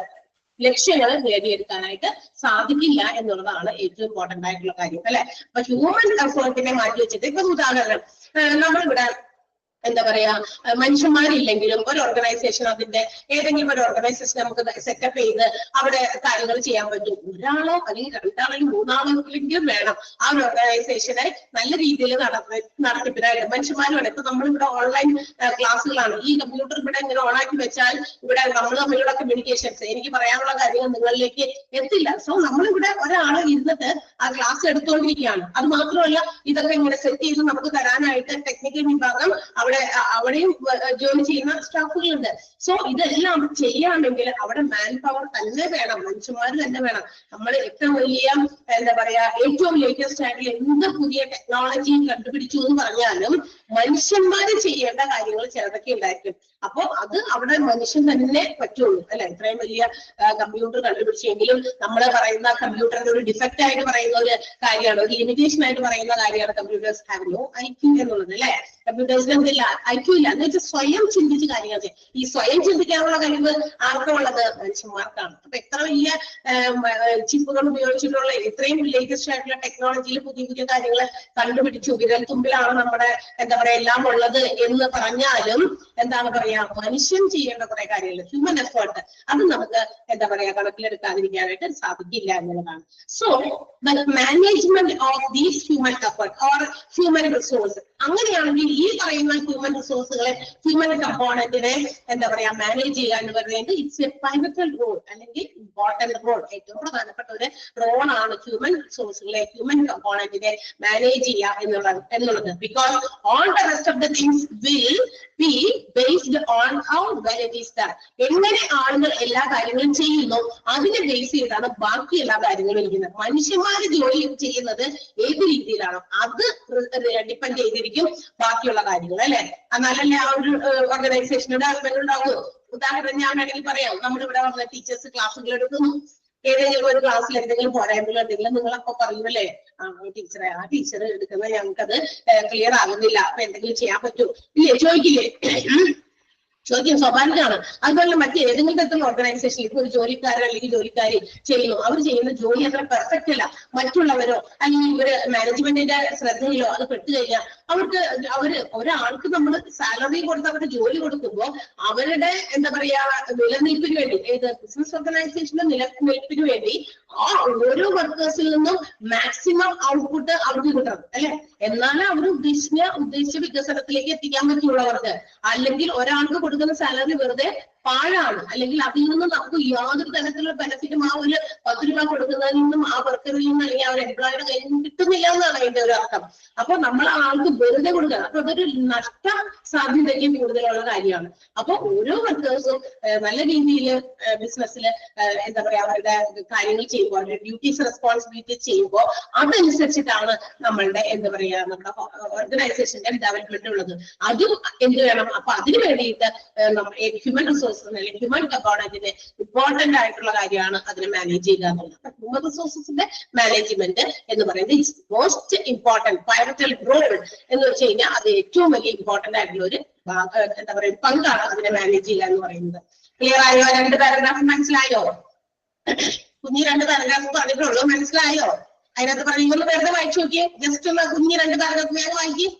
ലക്ഷ്യങ്ങൾ നേടിയെടുക്കാനായിട്ട് സാധിക്കില്ല എന്നുള്ളതാണ് ഏറ്റവും important ആയിട്ടുള്ള കാര്യം, അല്ലെ? അപ്പൊ ഹ്യൂമൻ എഫേർട്ടിനെ മാറ്റി വെച്ചിട്ട് ഇപ്പൊ ഉദാഹരണം നമ്മളിവിടെ എന്താ പറയാ മനുഷ്യന്മാരില്ലെങ്കിലും ഒരു ഓർഗനൈസേഷൻ അതിന്റെ ഏതെങ്കിലും ഒരു ഓർഗനൈസേഷൻ നമുക്ക് സെറ്റപ്പ് ചെയ്ത് അവിടെ കാര്യങ്ങൾ ചെയ്യാൻ പറ്റും. ഒരാളോ അല്ലെങ്കിൽ രണ്ടാളെങ്കിലും മൂന്നാളെങ്കിലും വേണം ആ ഒരു ഓർഗനൈസേഷനെ നല്ല രീതിയിൽ നടത്തിപ്പിനായിട്ട്. മനുഷ്യന്മാരുമാണ്. ഇപ്പൊ നമ്മളിവിടെ ഓൺലൈൻ ക്ലാസ്സുകളാണ്. ഈ കമ്പ്യൂട്ടർ ഇവിടെ ഇങ്ങനെ ഓണാക്കി വെച്ചാൽ ഇവിടെ നമ്മൾ തമ്മിലുള്ള കമ്മ്യൂണിക്കേഷൻസ്, എനിക്ക് പറയാനുള്ള കാര്യങ്ങൾ നിങ്ങളിലേക്ക് എത്തില്ല. സോ നമ്മളിവിടെ ഒരാൾ ഇരുന്നിട്ട് ആ ക്ലാസ് എടുത്തുകൊണ്ടിരിക്കുകയാണ്. അത് മാത്രമല്ല ഇതൊക്കെ ഇങ്ങനെ സെറ്റ് ചെയ്ത് നമുക്ക് തരാനായിട്ട് ടെക്നിക്കൽ വിഭാഗം അവിടെയും ജോലി ചെയ്യുന്ന സ്റ്റാഫുകളുണ്ട്. സോ ഇതെല്ലാം ചെയ്യാണെങ്കിൽ അവിടെ മാൻ പവർ തന്നെ വേണം, മനുഷ്യന്മാർ തന്നെ വേണം. നമ്മൾ ഏറ്റവും വലിയ എന്താ പറയാ ഏറ്റവും ലേറ്റസ്റ്റ് ആയിട്ടുള്ള എന്ത് പുതിയ ടെക്നോളജി കണ്ടുപിടിച്ചു എന്ന് പറഞ്ഞാലും മനുഷ്യന്മാര് ചെയ്യേണ്ട കാര്യങ്ങൾ ചിലതൊക്കെ ഉണ്ടായിരിക്കും. അപ്പൊ അത് അവിടെ മനുഷ്യൻ തന്നെ പറ്റുള്ളൂ, അല്ലെ? ഇത്രയും വലിയ കമ്പ്യൂട്ടർ കണ്ടുപിടിച്ചെങ്കിലും നമ്മൾ പറയുന്ന കമ്പ്യൂട്ടറിന്റെ ഒരു ഡിഫക്റ്റ് ആയിട്ട് പറയുന്ന ഒരു കാര്യമാണ്, ഒരു ലിമിറ്റേഷൻ ആയിട്ട് പറയുന്ന കാര്യമാണ് കമ്പ്യൂട്ടേഴ്സ് ഹാവ് നോ IQ എന്നുള്ളത്, അല്ലെ? കമ്പ്യൂട്ടേഴ്സിന് എന്തില്ല, IQ ഇല്ല എന്ന് വെച്ചാൽ സ്വയം ചിന്തിച്ച് കാര്യങ്ങൾ ചെയ്യും. ഈ സ്വയം ചിന്തിക്കാനുള്ള കഴിവ് ആർക്കുള്ളത്? മനുഷ്യന്മാർക്കാണ്. അപ്പൊ എത്ര വലിയ ചിപ്പുകൾ ഉപയോഗിച്ചിട്ടുള്ള ഇത്രയും ലേറ്റസ്റ്റ് ആയിട്ടുള്ള ടെക്നോളജിയിൽ പുതിയ പുതിയ കാര്യങ്ങൾ കണ്ടുപിടിച്ചു, വിരൽ തുമ്പിലാണ് നമ്മുടെ എന്താ പറയാ എല്ലാം ഉള്ളത് എന്ന് പറഞ്ഞാലും എന്താണ് പറയാ മനുഷ്യൻ ചെയ്യേണ്ട കുറെ കാര്യങ്ങൾ, ഹ്യൂമൻ എഫേർട്ട്, അത് നമുക്ക് എന്താ പറയാ കണക്കിലെടുക്കാതിരിക്കാനായിട്ട് സാധിക്കില്ല എന്നുള്ളതാണ്. So the management of these human effort or human resource, അങ്ങനെയാണെങ്കിൽ ഈ പറയുന്ന ഹ്യൂമൻ റിസോഴ്സുകളെ ഹ്യൂമൻ കമ്പോണന്റിനെ എന്താ പറയാ മാനേജ് ചെയ്യുക എന്ന് പറയുന്നത് ഇറ്റ്സ് എ പൈവറ്റൽ റോൾ, അല്ലെങ്കിൽ ഇമ്പോർട്ടന്റ് റോൾ, ഏറ്റവും പ്രധാനപ്പെട്ട ഒരു റോളാണ് ഹ്യൂമൻ റിസോഴ്സുകളെ ഹ്യൂമൻ കമ്പോണന്റിനെ മാനേജ് ചെയ്യുക എന്നുള്ളത്. Because all the rest of the things will be based on how well it is done. എങ്ങനെ ആളുകൾ എല്ലാ കാര്യങ്ങളും ചെയ്യുന്നു അതിനെ ബേസ് ചെയ്താണ് ബാക്കി എല്ലാ കാര്യങ്ങളും ഇരിക്കുന്നത്. മനുഷ്യന്മാര് ജോലി ചെയ്യുന്നത് ഏത് രീതിയിലാണോ അത് ഡിപ്പെൻഡ് ചെയ്തിരിക്കും ബാക്കിയുള്ള കാര്യങ്ങൾ, അല്ലെ? എന്നാലല്ലേ ആ ഒരു ഓർഗനൈസേഷനുടെ ഹസ്ബൻഡ് ഉണ്ടാവുമോ? ഉദാഹരണം ഞാൻ വേണമെങ്കിൽ പറയാം. നമ്മളിവിടെ വന്ന ടീച്ചേഴ്സ് ക്ലാസ്സുകൾ എടുക്കുന്നു, ഏതെങ്കിലും ഒരു ക്ലാസ്സിൽ എന്തെങ്കിലും പോരായ്മകൾ ഉണ്ടെങ്കിലും നിങ്ങളപ്പോ പറയുമല്ലേ ടീച്ചറെ ആ ടീച്ചർ എടുക്കുന്നത് ഞങ്ങൾക്കത് ക്ലിയർ ആകുന്നില്ല, അപ്പൊ എന്തെങ്കിലും ചെയ്യാൻ പറ്റൂ ഇല്ലേ? ചോദിക്കില്ലേ? ചോദ്യം സ്വാഭാവികമാണ്. അതുപോലെ മറ്റേതെങ്കിലും തരത്തിലുള്ള ഓർഗനൈസേഷൻ ഇപ്പൊ ഒരു ജോലിക്കാരൻ അല്ലെങ്കിൽ ജോലിക്കാരി ചെയ്യുന്നു, അവർ ചെയ്യുന്ന ജോലി അത്ര പെർഫെക്റ്റ് അല്ല, മറ്റുള്ളവരോ അല്ലെങ്കിൽ ഇവര് മാനേജ്മെന്റിന്റെ ശ്രദ്ധയിലോ അത് പെട്ടു കഴിഞ്ഞാൽ ഒരാൾക്ക് നമ്മൾ സാലറി കൊടുത്ത് അവരുടെ ജോലി കൊടുക്കുമ്പോൾ അവരുടെ എന്താ പറയാ നിലനിൽപ്പിന് വേണ്ടി, ഏത് ബിസിനസ് ഓർഗനൈസേഷന്റെ നിലനിൽപ്പിന് വേണ്ടി ആ ഓരോ വർക്കേഴ്സിൽ നിന്നും മാക്സിമം ഔട്ട്പുട്ട് അവർക്ക് കിട്ടണം, അല്ലെ? എന്നാലും അവർ ഉദ്ദേശിച്ച വികസനത്തിലേക്ക് എത്തിക്കാൻ പറ്റുള്ളവർക്ക്. അല്ലെങ്കിൽ ഒരാൾക്ക് കൊടുക്കുന്ന സാലറി വെറുതെ പാഴാണ്, അല്ലെങ്കിൽ അതിൽ നിന്നും നമുക്ക് യാതൊരു തരത്തിലുള്ള ബെനിഫിറ്റും ആ ഒരു 10 രൂപ കൊടുക്കുന്നതിൽ നിന്നും ആ വർക്കറിൽ നിന്നും അല്ലെങ്കിൽ ആ ഒരു എംപ്ലോയിയുടെ കയ്യിൽ നിന്നും കിട്ടുന്നില്ല എന്നാണ് അതിന്റെ ഒരു അർത്ഥം. അപ്പൊ നമ്മൾ ആ ആൾക്ക് വെറുതെ കൊടുക്കുക, അപ്പൊ അതൊരു നഷ്ട സാധ്യതയ്ക്ക് കൂടുതലുള്ള കാര്യമാണ്. അപ്പൊ ഓരോ വർക്കേഴ്സും നല്ല രീതിയിൽ ബിസിനസ്സിൽ എന്താ പറയാ അവരുടെ കാര്യങ്ങൾ ചെയ്യുമ്പോൾ, അവരുടെ ഡ്യൂട്ടീസ് റെസ്പോൺസിബിലിറ്റി ചെയ്യുമ്പോൾ അതനുസരിച്ചിട്ടാണ് നമ്മളുടെ എന്താ പറയാ നമ്മുടെ ഓർഗനൈസേഷന്റെ ഡെവലപ്മെന്റ് ഉള്ളത്. അതും എന്ത് വേണം? അപ്പൊ അതിന് വേണ്ടിയിട്ട് ഹ്യൂമൻ റിസോഴ്സ് അല്ലെങ്കിൽ ഹ്യൂമൻ കമ്പോണന്റിന്റെ ഇമ്പോർട്ടന്റ് ആയിട്ടുള്ള കാര്യമാണ് അതിനെ മാനേജ് ചെയ്യുക എന്നുള്ളത്. ഹ്യൂമൻ റിസോഴ്സസിന്റെ മാനേജ്മെന്റ് എന്ന് പറയുന്നത് ഇറ്റ്സ് മോസ്റ്റ് ഇമ്പോർട്ടന്റ് പൈവറ്റൽ റോൾ എന്ന് വെച്ച് കഴിഞ്ഞാൽ അത് ഏറ്റവും വലിയ ഇമ്പോർട്ടന്റ് ആയിട്ടുള്ള ഒരു എന്താ പറയുക പങ്കാണ് അതിനെ മാനേജ് ചെയ്യുക എന്ന് പറയുന്നത്. ക്ലിയർ ആയോ? 2 പാരഗ്രാഫ് മനസ്സിലായോ? കുഞ്ഞി 2 പാരഗ്രാഫ് പറഞ്ഞിട്ടുള്ളൂ, മനസ്സിലായോ? അതിനകത്ത് പറയുമ്പോൾ വെറുതെ വായിച്ചു നോക്കിയേ, ജസ്റ്റ് ഒന്ന് കുഞ്ഞി 2 പാരഗ്രാഫ് വേഗം വായിക്കും.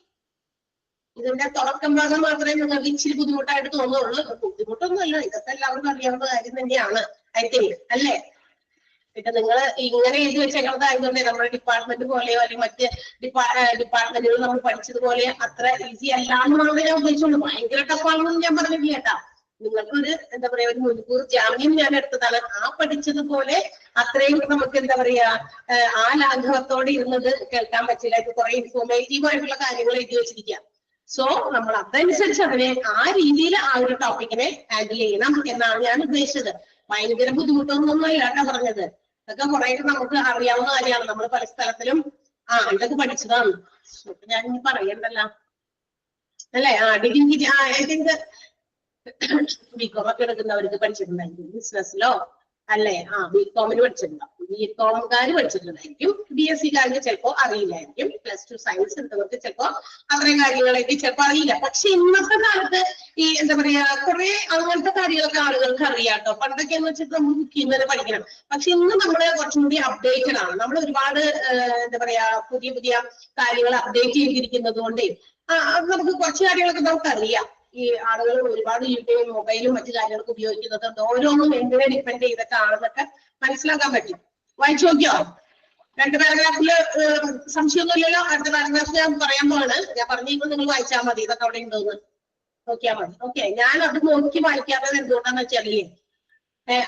ഇതിന്റെ തുടക്കം ഭാഗം മാത്രമേ നിങ്ങൾക്ക് ഇച്ചിരി ബുദ്ധിമുട്ടായിട്ട് തോന്നുള്ളൂ. ബുദ്ധിമുട്ടൊന്നുമല്ല, ഇതൊക്കെ എല്ലാവർക്കും അറിയാവുന്ന കാര്യം തന്നെയാണ് ഐ തിങ്ക്, അല്ലേ? പിന്നെ നിങ്ങൾ ഇങ്ങനെ എഴുതി വെച്ചേക്കുന്നതായതുകൊണ്ട് നമ്മുടെ ഡിപ്പാർട്ട്മെന്റ് പോലെയോ അല്ലെങ്കിൽ മറ്റ് ഡിപ്പാർട്ട്മെന്റുകൾ നമ്മൾ പഠിച്ചതുപോലെ അത്ര ഈസി അല്ല എന്നുള്ളത് ഞാൻ ഉദ്ദേശിച്ചുള്ളൂ. ഭയങ്കര ടഫാണെന്ന് ഞാൻ പറഞ്ഞില്ല കേട്ടാ. നിങ്ങൾക്കൊരു എന്താ പറയാ ഒരു മുൻകൂർ ജാമ്യം ഞാൻ എടുത്തതാണ്. ആ പഠിച്ചതുപോലെ അത്രയും നമുക്ക് എന്താ പറയാ ആ ലാഘവത്തോടെ ഇരുന്നത് കേൾക്കാൻ പറ്റില്ല. ഇത് കുറെ ഇൻഫോർമേറ്റീവ് ആയിട്ടുള്ള കാര്യങ്ങൾ എഴുതി വെച്ചിരിക്കാം. സോ നമ്മൾ അതനുസരിച്ച് അതിനെ ആ രീതിയിൽ ആ ഒരു ടോപ്പിക്കിനെ ഹാൻഡിൽ ചെയ്യണം എന്നാണ് ഞാൻ ഉദ്ദേശിച്ചത്. ഭയങ്കര ബുദ്ധിമുട്ടൊന്നും അല്ലാട്ടാ പറഞ്ഞത്. ഇതൊക്കെ കുറെ നമുക്ക് അറിയാവുന്ന കാര്യമാണ്. നമ്മൾ പല സ്ഥലത്തിലും ഇതൊക്കെ പഠിച്ചതാണ്. ഞാൻ ഇനി പറയണ്ടല്ലോ അല്ലെ. ഡിഗ്രി ഐ തിങ്ക് ബികോം ഒക്കെ എടുക്കുന്നവർക്ക് പഠിച്ചിട്ടുണ്ടായിരിക്കും ബിസിനസ്സിലോ അല്ലെ. ബികോമിന് പഠിച്ചിട്ടുണ്ടാവും. ബികോംകാര് പഠിച്ചിട്ടുണ്ടായിരിക്കും. BSc-കാർക്ക് ചിലപ്പോ അറിയില്ലായിരിക്കും. +2 സയൻസ് എടുത്തവർക്ക് ചിലപ്പോ അത്രയും കാര്യങ്ങളൊക്കെ ചിലപ്പോ അറിയില്ല. പക്ഷെ ഇന്നത്തെ കാലത്ത് ഈ എന്താ പറയാ കുറെ അങ്ങനത്തെ കാര്യങ്ങളൊക്കെ ആളുകൾക്ക് അറിയാട്ടോ. പണ്ടൊക്കെ എന്ന് വെച്ചിട്ട് നമ്മൾ ബുക്ക് ചെയ്യുന്നത് പഠിക്കണം. പക്ഷെ ഇന്ന് നമ്മള് കുറച്ചും കൂടി അപ്ഡേറ്റഡ് ആണ്. നമ്മൾ ഒരുപാട് എന്താ പറയാ പുതിയ പുതിയ കാര്യങ്ങൾ അപ്ഡേറ്റ് ചെയ്തിരിക്കുന്നത് കൊണ്ട് നമുക്ക് കുറച്ച് കാര്യങ്ങളൊക്കെ നമുക്ക് അറിയാം. ഈ ആളുകൾ ഒരുപാട് യൂട്യൂബ് മൊബൈലും മറ്റു കാര്യങ്ങളൊക്കെ ഉപയോഗിക്കുന്നത് ഓരോന്നും എന്തിനെ ഡിപ്പെൻഡ് ചെയ്തിട്ടാണെന്നൊക്കെ മനസ്സിലാക്കാൻ പറ്റും. വായിച്ചു നോക്കിയോ? 2 പാരഗ്രാഫില് സംശയമൊന്നുമില്ലല്ലോ. അടുത്ത പാരഗ്രാഫ് ഞാൻ പറയാൻ പോവാണ്. ഞാൻ പറഞ്ഞിരിക്കും നിങ്ങൾ വായിച്ചാൽ മതി. ഇതൊക്കെ അവിടെ ഉണ്ടോന്ന് നോക്കിയാൽ മതി. ഓക്കെ, ഞാൻ അത് നോക്കി വായിക്കാത്തത് എന്തുകൊണ്ടാന്ന് വെച്ചാൽ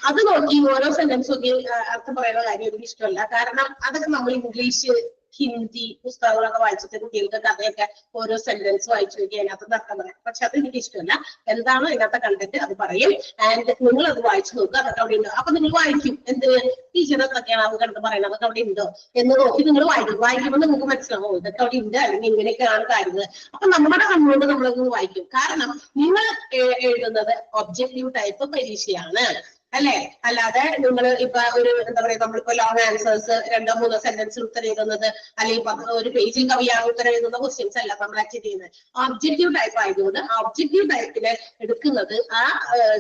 അത് നോക്കി ഓരോ സെന്റൻസ് നോക്കി അർത്ഥം പറയുന്ന കാര്യം എനിക്ക് ഇഷ്ടമല്ല. കാരണം അതൊക്കെ നമ്മൾ ഇംഗ്ലീഷ് ഹിന്ദി പുസ്തകങ്ങളൊക്കെ വായിച്ചിട്ട് കുട്ടികൾക്ക് കഥയൊക്കെ ഓരോ സെന്റൻസ് വായിച്ചു നോക്കി അതിനകത്ത് അർത്ഥം പറയാം. പക്ഷെ അത് എനിക്ക് ഇഷ്ടമല്ല. എന്താണ് അതിനകത്ത് കണ്ടിട്ട് അത് പറയും. ആൻഡ് നിങ്ങൾ അത് വായിച്ചു നോക്കുക. അതൊക്കെ അവിടെ ഉണ്ടോ അപ്പൊ നിങ്ങൾ വായിക്കും. എന്ത് ടീച്ചർ എന്തൊക്കെയാണ് അത് കണ്ട് പറയുന്നത് അതൊക്കെ അവിടെ ഉണ്ടോ എന്ന് നോക്കി നിങ്ങൾ വായിക്കും. വായിക്കുമ്പോൾ നിങ്ങൾക്ക് മനസ്സിലാവും ഇതൊക്കെ അവിടെ ഉണ്ട് അല്ലെങ്കിൽ ഇങ്ങനെയൊക്കെയാണ് കാര്യങ്ങൾ. അപ്പൊ നമ്മുടെ കണ്ണുകൊണ്ട് നമ്മളൊന്ന് വായിക്കും. കാരണം നിങ്ങൾ എഴുതുന്നത് ഒബ്ജക്റ്റീവ് ടൈപ്പ് പരീക്ഷയാണ് അല്ലെ. അല്ലാതെ നിങ്ങൾ ഇപ്പൊ ഒരു എന്താ പറയാ നമ്മളിപ്പോ ലോങ് ആൻസേഴ്സ് 2-3 സെന്റൻസിൽ ഉത്തരം എഴുതുന്നത് അല്ലെങ്കിൽ ഒരു പേജിൽ കവിയാണ് ഉത്തരം എഴുതുന്ന ക്വസ്റ്റ്യൻസ് അല്ല നമ്മൾ ആക്ച്വലി ചെയ്യുന്നത്. ഒബ്ജക്റ്റീവ് ടൈപ്പ് ആയതുകൊണ്ട് ആ ഒബ്ജക്റ്റീവ് ടൈപ്പില് എടുക്കുന്നത് ആ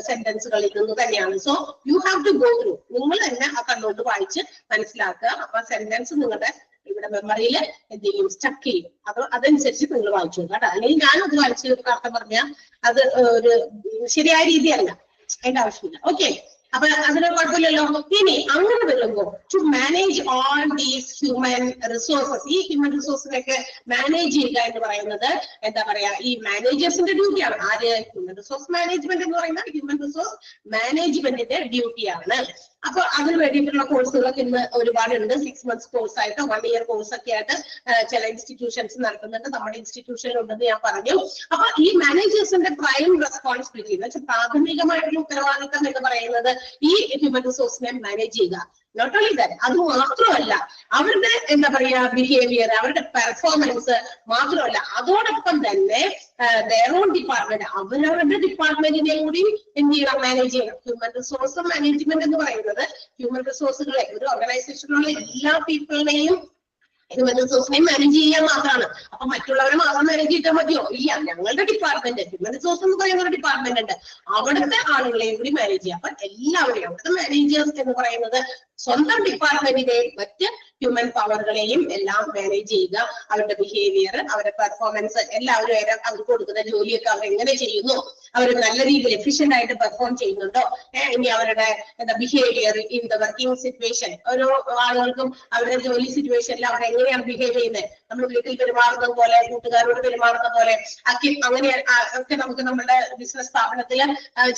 സെന്റൻസുകളിൽ നിന്ന് തന്നെയാണ്. So you have to go through. നിങ്ങൾ തന്നെ ആ കണ്ണുകൊണ്ട് വായിച്ച് മനസ്സിലാക്കുക. അപ്പൊ സെന്റൻസ് നിങ്ങളുടെ ഇവിടെ മെമ്മറിയിൽ എന്ത് ചെയ്യും, സ്റ്റക്ക് ചെയ്യും. അപ്പൊ അതനുസരിച്ച് നിങ്ങൾ വായിച്ചു കേട്ടോ. അല്ലെങ്കിൽ ഞാനത് വായിച്ച് അർത്ഥം പറഞ്ഞാൽ അത് ഒരു ശരിയായ രീതിയല്ല. അതിന്റെ ആവശ്യമില്ല. ഓക്കെ, അപ്പൊ അതിന് കുഴപ്പമില്ലല്ലോ. ഇനി അങ്ങനെ വരുമ്പോ to manage all these human resources, ഈ ഹ്യൂമൻ റിസോഴ്സിനൊക്കെ മാനേജ് ചെയ്യുക എന്ന് പറയുന്നത് എന്താ പറയാ ഈ മാനേജേഴ്സിന്റെ ഡ്യൂട്ടിയാണ്. ആര്? ഹ്യൂമൻ റിസോഴ്സ് മാനേജ്മെന്റ് എന്ന് പറയുന്നത് ഹ്യൂമൻ റിസോഴ്സ് മാനേജ്മെന്റിന്റെ ഡ്യൂട്ടിയാണ്. അപ്പൊ അതിന് വേണ്ടിയിട്ടുള്ള കോഴ്സുകളൊക്കെ ഇന്ന് ഒരുപാടുണ്ട്. 6 months കോഴ്സ് ആയിട്ട് 1 year കോഴ്സ് ഒക്കെ ആയിട്ട് ചില ഇൻസ്റ്റിറ്റ്യൂഷൻസ് നടത്തുന്നുണ്ട്. നമ്മുടെ ഇൻസ്റ്റിറ്റ്യൂഷനിൽ ഉണ്ടെന്ന് ഞാൻ പറഞ്ഞു. അപ്പൊ ഈ മാനേജേഴ്സിന്റെ പ്രൈം റെസ്പോൺസിബിലിറ്റി എന്ന് വെച്ചാൽ പ്രാഥമികമായിട്ടുള്ള ഉത്തരവാദിത്തം എന്ന് പറയുന്നത് ഈ ഹ്യൂമൻ റിസോഴ്സിനെ മാനേജ് ചെയ്യുക. നോട്ട് ഓൺലി ദാറ്റ്, അത് മാത്രമല്ല അവരുടെ എന്താ പറയാ ബിഹേവിയർ, അവരുടെ പെർഫോമൻസ് മാത്രമല്ല, അതോടൊപ്പം തന്നെ their own ഡിപ്പാർട്ട്മെന്റ്, അവരവരുടെ ഡിപ്പാർട്ട്മെന്റിനെ കൂടി എന്ത് ചെയ്യണം, മാനേജ് ചെയ്യണം. ഹ്യൂമൻ റിസോഴ്സ് മാനേജ്മെന്റ് എന്ന് പറയുന്നത് ഹ്യൂമൻ റിസോഴ്സുകളെ ഒരു ഓർഗനൈസേഷനിലുള്ള എല്ലാ പീപ്പിളിനെയും ഹ്യൂമൻ റിസോഴ്സിനെ മാനേജ് ചെയ്യാൻ മാത്രമാണ്. അപ്പൊ മറ്റുള്ളവരെ മാത്രം മാനേജ് ചെയ്താൽ മതിയോ? ഇല്ല, ഞങ്ങളുടെ ഡിപ്പാർട്ട്മെന്റ് ഹ്യൂമൻ റിസോഴ്സ് എന്ന് പറയുന്ന ഒരു ഡിപ്പാർട്ട്മെന്റ് ഉണ്ട്. അവിടുത്തെ ആളുകളെയും കൂടി മാനേജ് ചെയ്യാം. അപ്പൊ എല്ലാവരെയും അവിടുത്തെ മാനേജേഴ്സ് എന്ന് പറയുന്നത് സ്വന്തം ഡിപ്പാർട്ട്മെന്റിനെയും മറ്റ് ഹ്യൂമൻ പവറുകളെയും എല്ലാം മാനേജ് ചെയ്യുക. അവരുടെ ബിഹേവിയർ, അവരുടെ പെർഫോമൻസ്, എല്ലാവരും അവർക്ക് കൊടുക്കുന്ന ജോലിയൊക്കെ അവർ എങ്ങനെ ചെയ്യുന്നു, അവർ നല്ല രീതിയിൽ എഫിഷ്യന്റ് ആയിട്ട് പെർഫോം ചെയ്യുന്നുണ്ടോ, ഇനി അവരുടെ എന്താ behaviour in the working situation, ഓരോ ആളുകൾക്കും അവരുടെ ജോലി സിറ്റുവേഷനിൽ അവർ എങ്ങനെയാണ് ബിഹേവ് ചെയ്യുന്നത്, നമ്മൾ വീട്ടിൽ പെരുമാറുന്നത് പോലെ, കൂട്ടുകാരോട് പെരുമാറുന്ന പോലെ അങ്ങനെ ഒക്കെ നമുക്ക് നമ്മുടെ ബിസിനസ് സ്ഥാപനത്തിൽ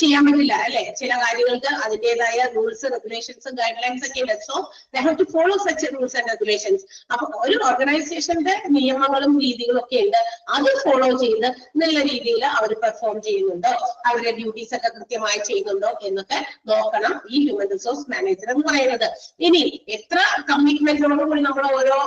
ചെയ്യാൻ പറ്റില്ല അല്ലെ. ചില കാര്യങ്ങൾക്ക് അതിൻ്റെതായ റൂൾസ് റെഗുലേഷൻസും ഗൈഡ് ലൈൻസ് ഒക്കെ ഉണ്ട്. So they have to follow such rules and regulations. അപ്പൊ ഒരു ഓർഗനൈസേഷന്റെ നിയമങ്ങളും രീതികളും ഒക്കെ ഉണ്ട്. അത് ഫോളോ ചെയ്ത് നല്ല രീതിയിൽ അവർ പെർഫോം ചെയ്യുന്നുണ്ടോ, അവരുടെ ഡ്യൂട്ടീസ് ഒക്കെ കൃത്യമായി ചെയ്യുന്നുണ്ടോ എന്നൊക്കെ നോക്കണം ഈ ഹ്യൂമൻ റിസോഴ്സ് മാനേജർ എന്ന് പറയുന്നത്. ഇനി എത്ര കമ്മിറ്റ്മെന്റോടുകൂടി നമ്മൾ ഓരോ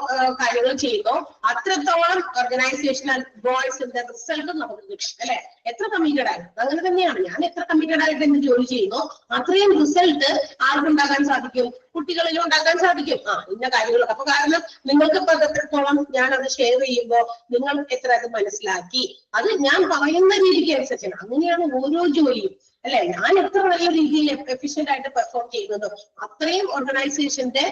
കാര്യങ്ങൾ ചെയ്യുന്നോ അത്രത്തോളം ഓർഗനൈസേഷണൽ ഗോൾസിന്റെ റിസൾട്ട് നമുക്ക് കിട്ടും അല്ലെ. എത്ര കമ്മിറ്റഡ് ആയി, അങ്ങനെ തന്നെയാണ്. ഞാൻ എത്ര കമ്മിറ്റഡ് ആയിട്ട് എന്റെ ജോലി ചെയ്യുന്നു അത്രയും റിസൾട്ട് ആർക്കുണ്ടാക്കാൻ സാധിക്കും, കുട്ടികളിലും ഉണ്ടാക്കാൻ സാധിക്കും. ഇന്ന കാര്യങ്ങളൊക്കെ. അപ്പൊ കാരണം നിങ്ങൾക്ക് ഇപ്പൊ എത്രത്തോളം ഞാൻ അത് ഷെയർ ചെയ്യുമ്പോൾ നിങ്ങൾ എത്ര അത് മനസ്സിലാക്കി, അത് ഞാൻ പറയുന്ന രീതിക്ക് അനുസരിച്ചാണ്. അങ്ങനെയാണ് ഓരോ ജോലിയും അല്ലെ. ഞാൻ എത്ര നല്ല രീതിയിൽ എഫിഷ്യന്റ് ആയിട്ട് പെർഫോം ചെയ്യുന്നതോ അത്രയും ഓർഗനൈസേഷന്റെ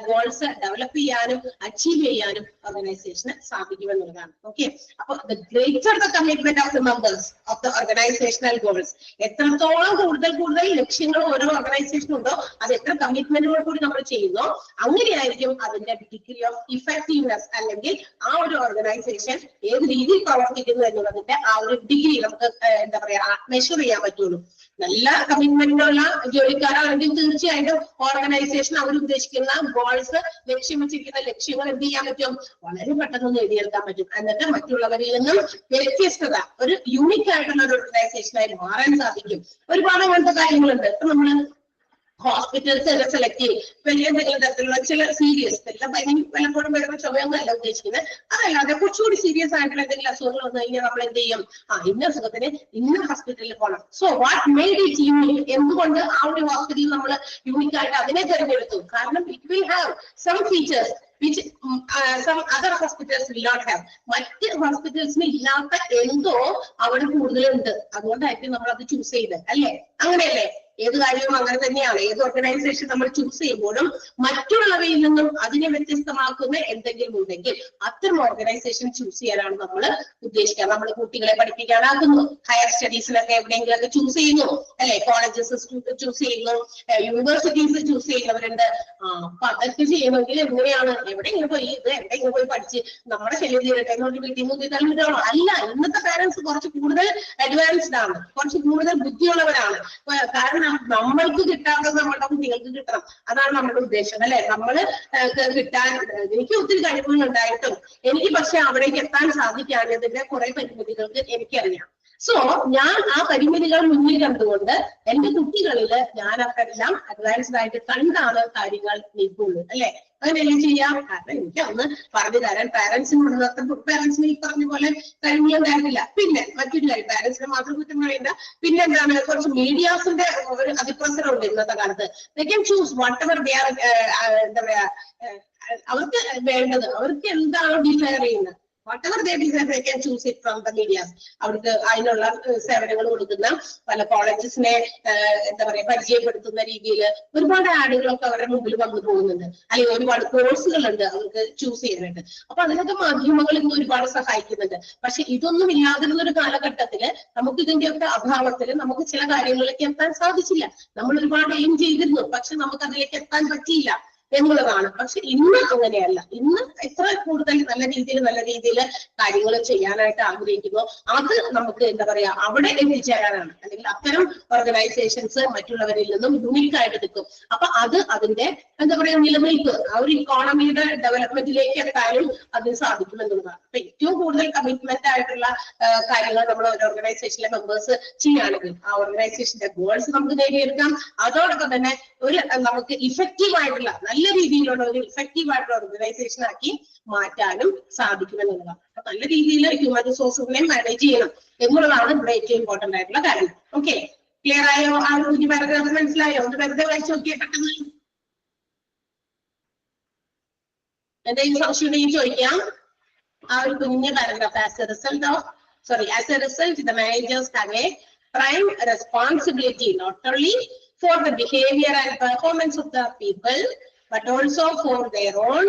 ഗോൾസ് ഡെവലപ്പ് ചെയ്യാനും അച്ചീവ് ചെയ്യാനും ഓർഗനൈസേഷന് സാധിക്കുമെന്നുള്ളതാണ്. ഓക്കെ, അപ്പൊ the greater the commitment of the members of the organisational goals, എത്രത്തോളം കൂടുതൽ ലക്ഷ്യങ്ങൾ ഓരോ ഓർഗനൈസേഷനും ഉണ്ടോ അത് എത്ര കമ്മിറ്റ്മെന്റോട് കൂടി നമ്മൾ ചെയ്യുന്നോ അങ്ങനെയായിരിക്കും അതിന്റെ ഡിഗ്രി ഓഫ് ഇഫക്റ്റീവ്നെസ്, അല്ലെങ്കിൽ ആ ഒരു ഓർഗനൈസേഷൻ ഏത് രീതിയിൽ പ്രവർത്തിക്കുന്നു എന്നുള്ളതിന്റെ ആ ഒരു ഡിഗ്രി നമുക്ക് എന്താ പറയാ മെഷർ ചെയ്യാൻ പറ്റുള്ളൂ. നല്ല കമ്മിറ്റ്മെന്റുള്ള ജോലിക്കാരാണെങ്കിൽ തീർച്ചയായിട്ടും ഓർഗനൈസേഷൻ അവർ ഉദ്ദേശിക്കുന്ന ഗോൾസ്, ലക്ഷ്യം വെച്ചിരിക്കുന്ന ലക്ഷ്യങ്ങൾ എന്ത് ചെയ്യാൻ പറ്റും, വളരെ പെട്ടെന്ന് നേടിയെടുക്കാൻ പറ്റും. എന്നിട്ട് മറ്റുള്ളവരിൽ നിന്നും വ്യത്യസ്തത, ഒരു യൂണിക് ആയിട്ടുള്ള ഒരു ഓർഗനൈസേഷനായി മാറാൻ സാധിക്കും. ഒരുപാട് അങ്ങനത്തെ കാര്യങ്ങളുണ്ട്. ഇപ്പൊ നമ്മള് ഹോസ്പിറ്റൽസ് ഒക്കെ സെലക്ട് ചെയ്യും. വലിയ എന്തെങ്കിലും തരത്തിലുള്ള ചില സീരിയസ്, എല്ലാം പലപ്പോഴും വരുന്ന ചുമയൊന്നുമല്ല ഉദ്ദേശിക്കുന്നത്, അതല്ലാതെ കുറച്ചുകൂടി സീരിയസ് ആയിട്ടുള്ള എന്തെങ്കിലും അസുഖങ്ങൾ വന്നു കഴിഞ്ഞാൽ നമ്മൾ എന്ത് ചെയ്യും, ഇന്ന അസുഖത്തിന് ഇന്ന ഹോസ്പിറ്റലിൽ പോകണം. So what made it unique, എന്തുകൊണ്ട് ആ ഒരു ഹോസ്പിറ്റൽ നമ്മൾ യൂണിക് ആയിട്ട് അതിനെ തിരഞ്ഞെടുത്തു? കാരണം it will have some features which some other hospitals will not have. മറ്റ് ഹോസ്പിറ്റൽസിന് ഇല്ലാത്ത എന്തോ അവിടെ കൂടുതലുണ്ട്. അതുകൊണ്ടായിരിക്കും നമ്മൾ അത് ചൂസ് ചെയ്തത്, അല്ലേ? അങ്ങനെയല്ലേ? ഏത് കാര്യവും അങ്ങനെ തന്നെയാണ്. ഏത് ഓർഗനൈസേഷൻ നമ്മൾ ചൂസ് ചെയ്യുമ്പോഴും മറ്റുള്ളവയിൽ നിന്നും അതിനെ വ്യത്യസ്തമാക്കുന്ന എന്തെങ്കിലും ഉണ്ടെങ്കിൽ അത്തരം ഓർഗനൈസേഷൻ ചൂസ് ചെയ്യാനാണ് നമ്മൾ ഉദ്ദേശിക്കുക. നമ്മൾ കുട്ടികളെ പഠിപ്പിക്കാനാക്കുന്നു, ഹയർ സ്റ്റഡീസിലൊക്കെ എവിടെയെങ്കിലൊക്കെ ചൂസ് ചെയ്യുന്നു, അല്ലെ? കോളേജസ് ചൂസ് ചെയ്യുന്നു, യൂണിവേഴ്സിറ്റീസ് ചൂസ് ചെയ്യുന്നവരുണ്ട്. അപ്പൊ അതൊക്കെ ചെയ്യണമെങ്കിൽ എങ്ങനെയാണ്, എവിടെയെങ്കിലും പോയി എവിടെയെങ്കിലും പോയി പഠിച്ച് നമ്മുടെ ശല്യം തീരട്ടെ എന്നൊരു വീട്ടിൽ നിന്ന് തലമുറയാണോ? അല്ല. ഇന്നത്തെ പാരന്റ്സ് കുറച്ച് കൂടുതൽ അഡ്വാൻസ്ഡ് ആണ്, കുറച്ച് കൂടുതൽ ബുദ്ധിയുള്ളവരാണ്. കാരണം നമ്മൾക്ക് കിട്ടാത്തത് നമ്മുടെ കുട്ടികൾക്ക് കിട്ടണം, അതാണ് നമ്മുടെ ഉദ്ദേശം, അല്ലെ? നമ്മള് കിട്ടാൻ, എനിക്ക് ഒത്തിരി കഴിവുകൾ ഉണ്ടായിട്ടും എനിക്ക് പക്ഷെ അവിടേക്ക് എത്താൻ സാധിക്കാത്തതിന്റെ കുറെ പരിമിതികൾക്ക് എനിക്കറിയാം. സോ ഞാൻ ആ പരിമിതികൾ മുന്നിൽ കണ്ടുകൊണ്ട് എന്റെ കുട്ടികളില് ഞാൻ അതെല്ലാം അഡ്വാൻസ്ഡ് ആയിട്ട് കണ്ടാണ് കാര്യങ്ങൾ നീക്കുള്ളൂ, അല്ലെ? അങ്ങനെയല്ലേ ചെയ്യാം. കാരണം എനിക്ക് അന്ന് പറഞ്ഞു തരാൻ പാരന്റ്സിന് ഈ പറഞ്ഞ പോലെ കഴിവുകളുണ്ടായിരുന്നില്ല. പിന്നെ മറ്റൊരു കാര്യം, പാരന്റ്സിനെ മാത്രം കുറ്റം പറയേണ്ട. പിന്നെ എന്താണ്, കുറച്ച് മീഡിയാസിന്റെ ഒരു അതിപ്രസരമുണ്ട് ഇന്നത്തെ കാലത്ത്. They can choose what ever they are, എന്താ പറയാ, അവർക്ക് വേണ്ടത്, അവർക്ക് എന്താണോ ഡിസയർ ചെയ്യുന്നത്, whatever they desire, they can choose it from the media. അവർക്ക് അതിനുള്ള സേവനങ്ങൾ കൊടുക്കുന്ന പല കോളേജസിനെ എന്താ പറയാ പരിചയപ്പെടുത്തുന്ന രീതിയിൽ ഒരുപാട് ആഡുകളൊക്കെ അവരുടെ മുമ്പിൽ വന്നു പോകുന്നുണ്ട്, അല്ലെങ്കിൽ ഒരുപാട് കോഴ്സുകളുണ്ട് അവർക്ക് ചൂസ് ചെയ്യാനായിട്ട്. അപ്പൊ അതിനൊക്കെ മാധ്യമങ്ങൾ ഇന്ന് ഒരുപാട് സഹായിക്കുന്നുണ്ട്. പക്ഷെ ഇതൊന്നും ഇല്ലാതിരുന്ന ഒരു കാലഘട്ടത്തില് നമുക്ക് ഇതിന്റെയൊക്കെ അഭാവത്തില് നമുക്ക് ചില കാര്യങ്ങളിലേക്ക് എത്താൻ സാധിച്ചില്ല. നമ്മൾ ഒരുപാട് എയിം ചെയ്തിരുന്നു, പക്ഷെ നമുക്ക് അതിലേക്ക് എത്താൻ പറ്റിയില്ല എന്നുള്ളതാണ്. പക്ഷെ ഇന്ന് അങ്ങനെയല്ല. ഇന്ന് എത്ര കൂടുതൽ നല്ല രീതിയിൽ കാര്യങ്ങൾ ചെയ്യാനായിട്ട് ആഗ്രഹിക്കുന്നു, അത് നമുക്ക് എന്താ പറയാ അവിടെ എത്തിച്ചേരാനാണ്. അല്ലെങ്കിൽ അത്തരം ഓർഗനൈസേഷൻസ് മറ്റുള്ളവരിൽ നിന്നും യൂണിക് ആയിട്ട് നിൽക്കും. അപ്പൊ അത് അതിന്റെ എന്താ പറയാ നിലനിൽപ്പ്, ആ ഒരു ഇക്കോണമിയുടെ ഡെവലപ്മെന്റിലേക്ക് എത്താനും അതിന് സാധിക്കും എന്നുള്ളതാണ്. അപ്പൊ ഏറ്റവും കൂടുതൽ കമ്മിറ്റ്മെന്റ് ആയിട്ടുള്ള കാര്യങ്ങൾ നമ്മൾ ഒരു ഓർഗനൈസേഷനിലെ മെമ്പേഴ്സ് ചെയ്യുകയാണെങ്കിൽ ആ ഓർഗനൈസേഷന്റെ ഗോൾസ് നമുക്ക് നേടിയെടുക്കാം. അതോടൊപ്പം തന്നെ ഒരു നമുക്ക് ഇഫക്റ്റീവ് ആയിട്ടുള്ള നല്ല രീതിയിലുള്ള ഒരു ഇഫക്റ്റീവ് ആയിട്ടുള്ള ഓർഗനൈസേഷൻ ആക്കി മാറ്റാനും സാധിക്കുമെന്നുള്ളതാണ്. അപ്പൊ നല്ല രീതിയിൽ ഹ്യൂമൻ റിസോഴ്സുകളെ മാനേജ് ചെയ്യണം എന്നുള്ളതാണ് ഇവിടെ ഏറ്റവും ഇമ്പോർട്ടന്റ് ആയിട്ടുള്ള കാര്യം. ഓക്കെ, ക്ലിയർ ആയോ? ആ ഒരു കുഞ്ഞു പാരഗ്രാഫ് മനസ്സിലായോ? ഒന്ന് വെറുതെ വായിച്ചു നോക്കിയേ പെട്ടെന്ന്. എന്തെങ്കിലും സംശയം ഉണ്ടെങ്കിൽ ചോദിക്കാം. ആ ഒരു കുഞ്ഞു paragraph, as A result the managers have a prime responsibility not only for the behavior and performance of the people but also for their own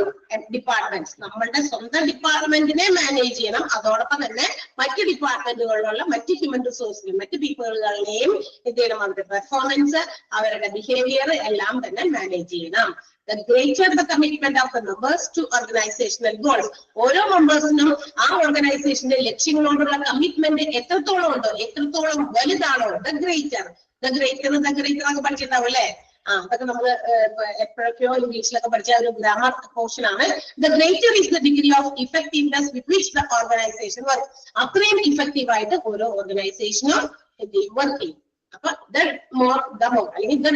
departments. നമ്മളുടെ സ്വന്തം ഡിപ്പാർട്ട്മെന്റിനെ മാനേജ് ചെയ്യണം. അതോടൊപ്പം തന്നെ മറ്റ് ഡിപ്പാർട്ട്മെന്റുകളിലുള്ള മറ്റ് ഹ്യൂമൻ റിസോഴ്സിലും മറ്റ് പീപ്പിളുകളെയും എന്ത് ചെയ്യണം, അവരുടെ പെർഫോമൻസ്, അവരുടെ ബിഹേവിയർ എല്ലാം തന്നെ മാനേജ് ചെയ്യണം. The greater the commitment of the members to organizational goals. ഓരോ മെമ്പേഴ്സിനും ആ ഓർഗനൈസേഷന്റെ ലക്ഷ്യങ്ങളോടുള്ള കമ്മിറ്റ്മെന്റ് എത്രത്തോളം ഉണ്ടോ, എത്രത്തോളം വലുതാണോ, the greater ഒക്കെ പഠിച്ചിട്ടുണ്ടാവും അല്ലെ? അതൊക്കെ നമ്മൾ എപ്പോഴൊക്കെയോ ഇംഗ്ലീഷിലൊക്കെ പഠിച്ച ഒരു ഗ്രാമർ പോർഷൻ ആണ്. The greater is the degree of effectiveness with which the organization works. അത്രയും ഇഫക്റ്റീവ് ആയിട്ട് ഓരോ ഓർഗനൈസേഷനും വർക്ക് ചെയ്യും. അപ്പൊ അല്ലെങ്കിൽ the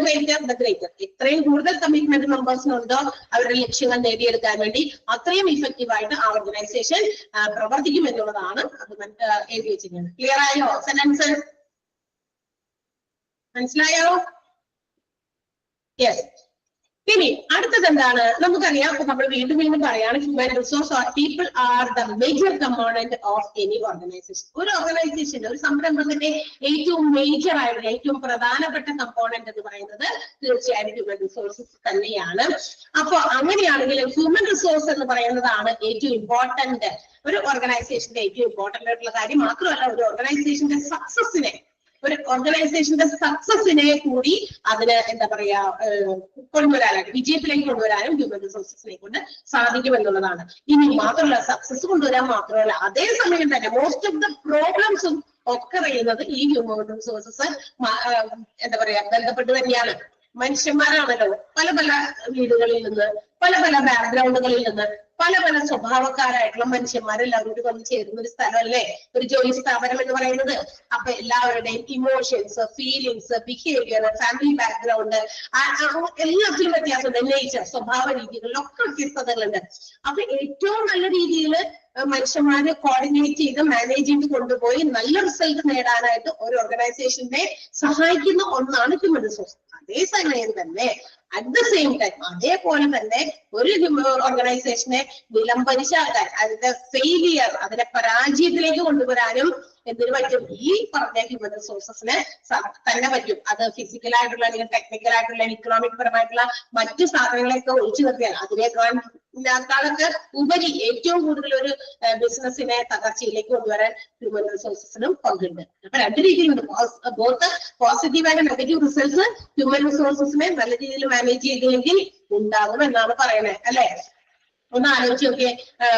greater എത്രയും കൂടുതൽ കമ്മിറ്റ്മെന്റ് മെമ്പേഴ്സിനുണ്ടോ അവരുടെ ലക്ഷ്യങ്ങൾ നേടിയെടുക്കാൻ വേണ്ടി അത്രയും ഇഫക്റ്റീവ് ആയിട്ട് ആ ഓർഗനൈസേഷൻ പ്രവർത്തിക്കും എന്നുള്ളതാണ് അത് എഴുതി വെച്ചിരിക്കുന്നത്. ക്ലിയർ ആയോ? സെന്റൻസ് മനസ്സിലായോ? യെസ്. ഇനി അടുത്തത് എന്താണ്? നമുക്കറിയാം, നമ്മൾ വീണ്ടും പറയാണ്, human resource people are the major component of any organisation. ഒരു ഓർഗനൈസേഷന്റെ, ഒരു സംരംഭത്തിന്റെ ഏറ്റവും മേജർ ആയിട്ടുള്ള ഏറ്റവും പ്രധാനപ്പെട്ട കമ്പോണന്റ് എന്ന് പറയുന്നത് തീർച്ചയായും ഹ്യൂമൻ റിസോഴ്സസ് തന്നെയാണ്. അപ്പൊ അങ്ങനെയാണെങ്കിൽ ഹ്യൂമൻ റിസോഴ്സ് എന്ന് പറയുന്നതാണ് ഏറ്റവും ഇമ്പോർട്ടന്റ്. ഒരു ഓർഗനൈസേഷന്റെ ഏറ്റവും ഇമ്പോർട്ടന്റ് ആയിട്ടുള്ള കാര്യം മാത്രമല്ല, ഒരു ഓർഗനൈസേഷന്റെ സക്സസിനെ കൂടി അതിന് എന്താ പറയാ കൊണ്ടുവരാനായിട്ട്, വിജയത്തിലേക്ക് കൊണ്ടുവരാനും ഹ്യൂമൻ റിസോഴ്സസിനെ കൊണ്ട് സാധിക്കും എന്നുള്ളതാണ്. ഇനി മാത്രമല്ല, സക്സസ് കൊണ്ടുവരാൻ മാത്രമല്ല, അതേസമയം തന്നെ മോസ്റ്റ് ഓഫ് ദ പ്രോബ്ലംസും ഒക്കെ അറിയുന്നത് ഈ ഹ്യൂമൻ റിസോഴ്സസ് എന്താ പറയാ ബന്ധപ്പെട്ട് തന്നെയാണ്. മനുഷ്യന്മാരാണല്ലോ പല പല വീടുകളിൽ നിന്ന്, പല പല ബാക്ക്ഗ്രൗണ്ടുകളിൽ നിന്ന്, പല പല സ്വഭാവക്കാരായിട്ടുള്ള മനുഷ്യന്മാരെല്ലാവരും കൂടി വന്ന് ചേരുന്ന ഒരു സ്ഥലമല്ലേ ഒരു ജോലി സ്ഥാപനം എന്ന് പറയുന്നത്. അപ്പൊ എല്ലാവരുടെയും emotions, feelings, behaviour, family background എല്ലാത്തിലും വ്യത്യാസമുണ്ട്. നേച്ചർ, സ്വഭാവ രീതികളിലൊക്കെ വ്യത്യസ്തതകളുണ്ട്. അപ്പൊ ഏറ്റവും നല്ല രീതിയിൽ മനുഷ്യന്മാരെ കോർഡിനേറ്റ് ചെയ്ത് മാനേജ് ചെയ്ത് കൊണ്ടുപോയി നല്ല റിസൾട്ട് നേടാനായിട്ട് ഒരു ഓർഗനൈസേഷനെ സഹായിക്കുന്ന ഒന്നാണ് ഹ്യൂമൻ റിസോഴ്സ്. അതേ സമയം തന്നെ അറ്റ് ദ സെയിം ടൈം അതേപോലെ തന്നെ ഒരു ഓർഗനൈസേഷനെ വിലംപരിശാക്കാൻ, അതിന്റെ ഫെയിലിയർ, അതിന്റെ പരാജയത്തിലേക്ക് കൊണ്ടുവരാനും എന്തിനു പറ്റും? ഈ പറഞ്ഞ ഹ്യൂമൻ റിസോഴ്സസിന് തന്നെ പറ്റും. അത് ഫിസിക്കൽ ആയിട്ടുള്ള അല്ലെങ്കിൽ ടെക്നിക്കൽ ആയിട്ടുള്ള ഇക്കണോമിക് പരമായിട്ടുള്ള മറ്റു സാധനങ്ങളെയൊക്കെ ഒഴിച്ചു നിർത്തിയാൽ അതിനേക്കാളൊക്കെ ഉപരി ഏറ്റവും കൂടുതൽ ഒരു ബിസിനസിനെ തകർച്ചയിലേക്ക് കൊണ്ടുവരാൻ ഹ്യൂമൻ റിസോഴ്സസിനും പങ്കുണ്ട്. അപ്പൊ രണ്ട് രീതിയിലുണ്ട്. Both positive and negative results human റിസോഴ്സസിനെ നല്ല രീതിയിൽ മാനേജ് ചെയ്തെങ്കിൽ ഉണ്ടാകും എന്നാണ് പറയുന്നത്, അല്ലെ? ഒന്ന് ആലോചിച്ച് നോക്കിയേ,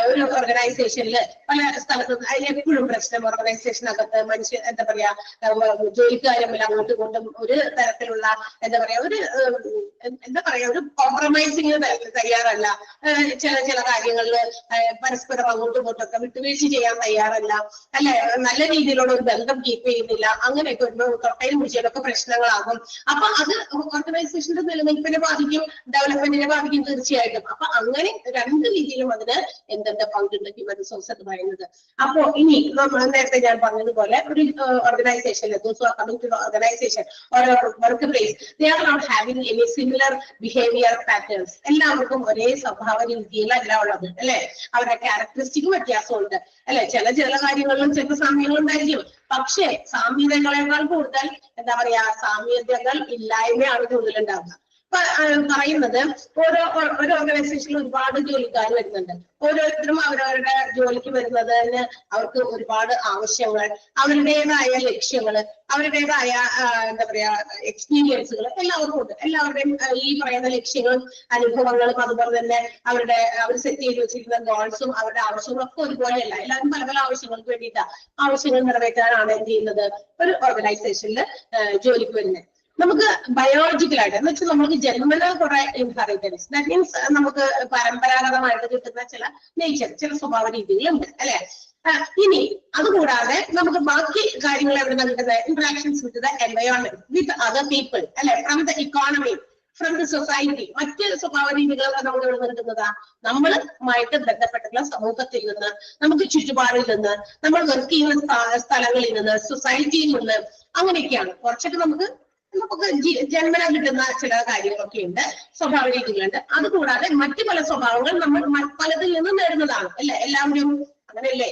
ഒരു ഓർഗനൈസേഷനിൽ പല സ്ഥലത്തും എപ്പോഴും പ്രശ്നം, ഓർഗനൈസേഷനകത്ത് മനുഷ്യൻ എന്താ പറയാ ജോലിക്കാരും അങ്ങോട്ടും ഇങ്ങോട്ടും ഒരു തരത്തിലുള്ള എന്താ പറയാ ഒരു കോംപ്രമൈസിങ് തയ്യാറല്ല. ചില കാര്യങ്ങളിൽ പരസ്പരം അങ്ങോട്ടും ഇങ്ങോട്ടൊക്കെ വിട്ടുവീഴ്ച ചെയ്യാൻ തയ്യാറല്ല, അല്ലെ? നല്ല രീതിയിലുള്ള ഒരു ബന്ധം കീപ്പ് ചെയ്യുന്നില്ല. അങ്ങനെയൊക്കെ ഒരു തൊട്ടയിലും പിടിച്ചതൊക്കെ പ്രശ്നങ്ങളാകും. അപ്പൊ അത് ഓർഗനൈസേഷന്റെ നിലനിൽപ്പിനെ ബാധിക്കും, ഡെവലപ്മെന്റിനെ ബാധിക്കും തീർച്ചയായിട്ടും. അപ്പൊ അങ്ങനെ രണ്ട് രീതിയിലും അതിന് എന്തെന്റെ പങ്കുണ്ട് ഹ്യൂമൻ റിസോഴ്സ് എന്ന് പറയുന്നത്. അപ്പോ ഇനി നേരത്തെ ഞാൻ പറഞ്ഞതുപോലെ ഒരു organisation, organisation workplace, they are not having any similar behaviour patterns. എല്ലാവർക്കും ഒരേ സ്വഭാവ രീതിയിലല്ല ഉള്ളത്, അല്ലെ? അവരുടെ ക്യാരക്ടറിസ്റ്റിക് വ്യത്യാസമുണ്ട്, അല്ലെ? ചില കാര്യങ്ങളിലും ചില സാമ്യങ്ങൾ ഉണ്ടായിരിക്കും. പക്ഷേ സാമ്യതകളെക്കാൾ കൂടുതൽ എന്താ പറയാ സാമ്യതകൾ ഇല്ലായ്മയാണ് കൂടുതലുണ്ടാവുക. പറയുന്നത് ഒരു ഓർഗനൈസേഷനിൽ ഒരുപാട് ജോലിക്കാർ വരുന്നുണ്ട്. ഓരോരുത്തരും അവരവരുടെ ജോലിക്ക് വരുന്നതിന് അവർക്ക് ഒരുപാട് ആവശ്യങ്ങൾ, അവരുടേതായ ലക്ഷ്യങ്ങള്, അവരുടേതായ എന്താ പറയാ എക്സ്പീരിയൻസുകൾ എല്ലാവർക്കും ഉണ്ട്. എല്ലാവരുടെയും ഈ പറയുന്ന ലക്ഷ്യങ്ങളും അനുഭവങ്ങളും അതുപോലെ തന്നെ അവർ സെറ്റ് ചെയ്ത് വെച്ചിരിക്കുന്ന ഗോൾസും അവരുടെ ആവശ്യങ്ങളും ഒക്കെ ഒരുപോലെയല്ല. എല്ലാവരും പല പല ആവശ്യങ്ങൾക്ക് വേണ്ടിയിട്ടാണ് ആവശ്യങ്ങൾ നിറവേറ്റാനാണ് എന്ത് ചെയ്യുന്നത് ഒരു ഓർഗനൈസേഷനിൽ ജോലിക്ക് വരുന്നത്. നമുക്ക് ബയോളജിക്കലായിട്ട് എന്ന് വെച്ചാൽ നമുക്ക് ജന്മന കുറെ ഇൻഹെറിറ്റൻസ്, ദാറ്റ് മീൻസ് നമുക്ക് പരമ്പരാഗതമായിട്ട് കിട്ടുന്ന ചില സ്വഭാവ രീതികളുണ്ട്, അല്ലെ? ഇനി അതുകൂടാതെ നമുക്ക് ബാക്കി കാര്യങ്ങൾ എവിടെ നിന്ന് കിട്ടുന്നത്? Interactions with the environment, with other people, അല്ലെ? From the economy, from the society. മറ്റ് സ്വഭാവ രീതികൾ നമുക്ക് എവിടെ നിന്ന് കിട്ടുന്നതാ? നമ്മളുമായിട്ട് ബന്ധപ്പെട്ടുള്ള സമൂഹത്തിൽ നിന്ന്, നമുക്ക് ചുറ്റുപാടിൽ നിന്ന്, നമ്മൾ വർക്ക് ചെയ്യുന്ന സ്ഥലങ്ങളിൽ നിന്ന്, സൊസൈറ്റിയിൽ നിന്ന്, അങ്ങനെയൊക്കെയാണ്. കുറച്ചൊക്കെ നമുക്ക് ജന്മന കിട്ടുന്ന ചില കാര്യങ്ങളൊക്കെ ഉണ്ട്, സ്വഭാവ രീതികളുണ്ട്. അതുകൂടാതെ മറ്റു പല സ്വഭാവങ്ങൾ നമ്മൾ പലതിൽ നിന്നും നേടുന്നതാണ്, അല്ലെ? എല്ലാവരും അങ്ങനെയല്ലേ?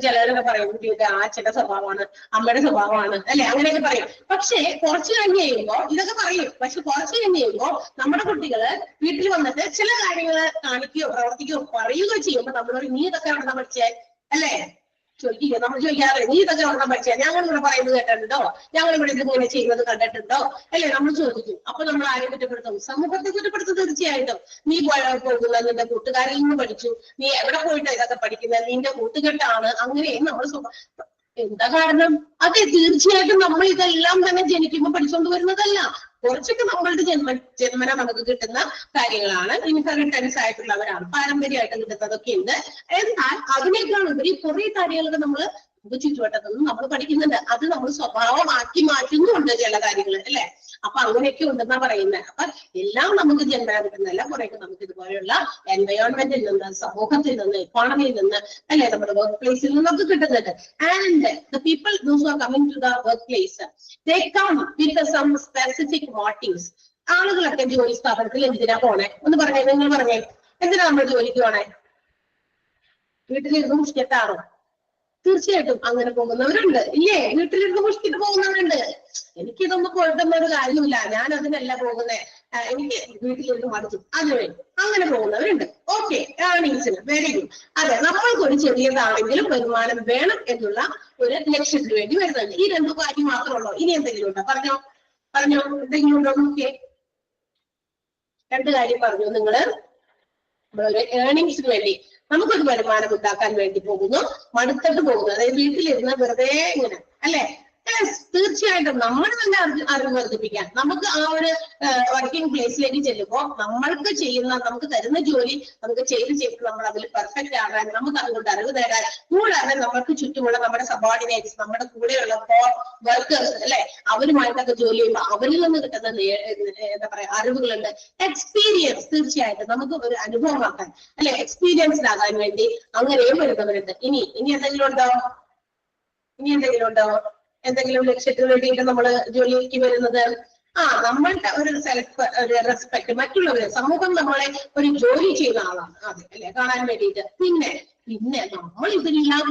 ചിലരൊക്കെ പറയും കുട്ടിയുടെ അച്ഛന്റെ സ്വഭാവമാണ്, അമ്മയുടെ സ്വഭാവമാണ്, അല്ലെ? അങ്ങനെയൊക്കെ പറയും. പക്ഷെ കുറച്ച് കഴിഞ്ഞ് കഴിയുമ്പോ ഇതൊക്കെ പറയും. പക്ഷെ കുറച്ച് കഴിഞ്ഞ് കഴിയുമ്പോ നമ്മുടെ കുട്ടികള് വീട്ടിൽ വന്നിട്ട് ചില കാര്യങ്ങൾ കാണിക്കുകയോ പ്രവർത്തിക്കുകയോ പറയുകയോ ചെയ്യുമ്പോ നമ്മൾ നീ ഇതൊക്കെ എവിടെ പഠിച്ചേ, അല്ലെ? ചോദിക്കുക. നമ്മൾ ചോദിക്കാറില്ല നീ ഇതൊക്കെ എവിടെ പഠിച്ചേ, ഞങ്ങൾ ഇവിടെ പറയുന്നത് കേട്ടിട്ടുണ്ടോ, ഞങ്ങൾ ഇവിടെ ഇതിങ്ങനെ ചെയ്യുന്നത് കണ്ടിട്ടുണ്ടോ, അല്ലെ? നമ്മൾ ചോദിക്കും. അപ്പൊ നമ്മൾ ആരെയും കുറ്റപ്പെടുത്തും? സമൂഹത്തെ കുറ്റപ്പെടുത്തും തീർച്ചയായിട്ടും. നീ പോകുന്ന നിന്റെ കൂട്ടുകാരിൽ നിന്ന് പഠിച്ചു, നീ എവിടെ പോയിട്ട് ഇതൊക്കെ പഠിക്കുന്നത്, നിന്റെ കൂട്ടുകെട്ടാണ്, അങ്ങനെയും നമ്മൾ എന്താ കാരണം? അതെ, തീർച്ചയായിട്ടും നമ്മൾ ഇതെല്ലാം തന്നെ ജനിക്കുമ്പോൾ പഠിച്ചുകൊണ്ട് വരുന്നതല്ല. കുറച്ചൊക്കെ നമ്മളുടെ ജന്മന നമുക്ക് കിട്ടുന്ന കാര്യങ്ങളാണ്, ഇൻഹെറിറ്റൻസ് ആയിട്ടുള്ളവരാണ്, പാരമ്പര്യമായിട്ട് കിട്ടുന്നതൊക്കെ ഉണ്ട്. എന്നാൽ അതിനേക്കാൾ ഉപരി കുറെ കാര്യങ്ങളൊക്കെ നമ്മൾ ചുറ്റുവട്ടത്തൊന്നും നമ്മൾ പഠിക്കുന്നുണ്ട്. അത് നമ്മൾ സ്വഭാവമാക്കി മാറ്റുന്നുണ്ട് ചില കാര്യങ്ങൾ, അല്ലെ? അപ്പൊ അങ്ങനെയൊക്കെ ഉണ്ടെന്നാ പറയുന്നത്. അപ്പൊ എല്ലാം നമുക്ക് ജന്മന കിട്ടുന്നതല്ല, കുറെയൊക്കെ നമുക്ക് ഇതുപോലെയുള്ള എൻവയോൺമെന്റിൽ നിന്ന്, സമൂഹത്തിൽ നിന്ന്, ഇക്കോണമിയിൽ നിന്ന്, അല്ലെ, നമ്മുടെ വർക്ക് പ്ലേസിൽ നിന്നൊക്കെ കിട്ടുന്നുണ്ട്. And the people those are coming to the workplace, they come with some specific motives. ആളുകളൊക്കെ ജോലി സ്ഥാപനത്തിൽ എന്തിനാ പോണേ? ഒന്ന് പറഞ്ഞേ, നിങ്ങൾ പറഞ്ഞേ, എന്തിനാ നമ്മൾ ജോലിക്ക് പോണേ? വീട്ടിലിരുന്ന് മുഷിക്കത്താണോ? തീർച്ചയായിട്ടും അങ്ങനെ പോകുന്നവരുണ്ട്, ഇല്ലേ? വീട്ടിലിരുന്ന് മുഷിക്കിട്ട് പോകുന്നവരുണ്ട്. എനിക്കിതൊന്നും കൊഴുതുന്ന ഒരു കാര്യമില്ല, ഞാൻ അതിനല്ല പോകുന്നേ, എനിക്ക് വീട്ടിലിരുന്ന് മടുത്തു, അതിനുവേണ്ടി അങ്ങനെ പോകുന്നവരുണ്ട്. ഓക്കെ, ഏർണിങ്സിന് വെരി ഗുഡ്. അതെ, നമ്മൾക്കൊരു ചെറിയതാണെങ്കിലും വരുമാനം വേണം എന്നുള്ള ഒരു ലക്ഷ്യത്തിന് വേണ്ടി വരുന്നുണ്ട്. ഈ രണ്ടു കാര്യം മാത്രമുള്ളൂ? ഇനി എന്തെങ്കിലും ഉണ്ടോ? പറഞ്ഞോ, എന്തെങ്കിലും ഉണ്ടോ? നോക്കിയേ, രണ്ട് കാര്യം പറഞ്ഞു നിങ്ങള്. നമ്മളൊരു ഏർണിങ്സിന് വേണ്ടി നമുക്കൊരു വരുമാനം ഉണ്ടാക്കാൻ വേണ്ടി പോകുന്നു, മടുത്തിട്ട് പോകുന്നു, അതായത് വീട്ടിലിരുന്ന് വെറുതെ ഇങ്ങനെ അല്ലെ. തീർച്ചയായിട്ടും നമ്മൾ തന്നെ അറിവ് വർദ്ധിപ്പിക്കാൻ, നമുക്ക് ആ ഒരു വർക്കിംഗ് പ്ലേസിലേക്ക് ചെല്ലുമ്പോൾ നമ്മൾക്ക് ചെയ്യുന്ന, നമുക്ക് തരുന്ന ജോലി നമുക്ക് ചെയ്ത് നമ്മൾ അതിൽ പെർഫെക്റ്റ് ആകാൻ, നമുക്ക് അതുകൊണ്ട് അറിവ് നേടാൻ, കൂടാതെ നമ്മൾക്ക് ചുറ്റുമുള്ള നമ്മുടെ സബോർഡിനേറ്റ്സ്, നമ്മുടെ കൂടെയുള്ള വർക്കേഴ്സ് അല്ലെ, അവരുമായിട്ടൊക്കെ ജോലി ചെയ്യുമ്പോൾ അവരിൽ നിന്ന് കിട്ടുന്ന എന്താ പറയാ അറിവുകളുണ്ട്, എക്സ്പീരിയൻസ്. തീർച്ചയായിട്ടും നമുക്ക് ഒരു അനുഭവമാക്കാൻ അല്ലെ, എക്സ്പീരിയൻസ്ഡ് ആകാൻ വേണ്ടി അങ്ങനെയും വരുന്നവരുണ്ട്. ഇനി എന്തെങ്കിലും ഉണ്ടോ? എന്തെങ്കിലും ലക്ഷ്യത്തിന് വേണ്ടിയിട്ട് നമ്മൾ ജോലിക്ക് വരുന്നത്? നമ്മളുടെ ഒരു ഒരു റെസ്പെക്ട്, മറ്റുള്ളവര്, സമൂഹം നമ്മളെ ഒരു ജോലി ചെയ്യുന്ന ആളാണ് അതെ അല്ലെ, കാണാൻ വേണ്ടിയിട്ട്. പിന്നെ നമ്മൾ ഇതെല്ലാം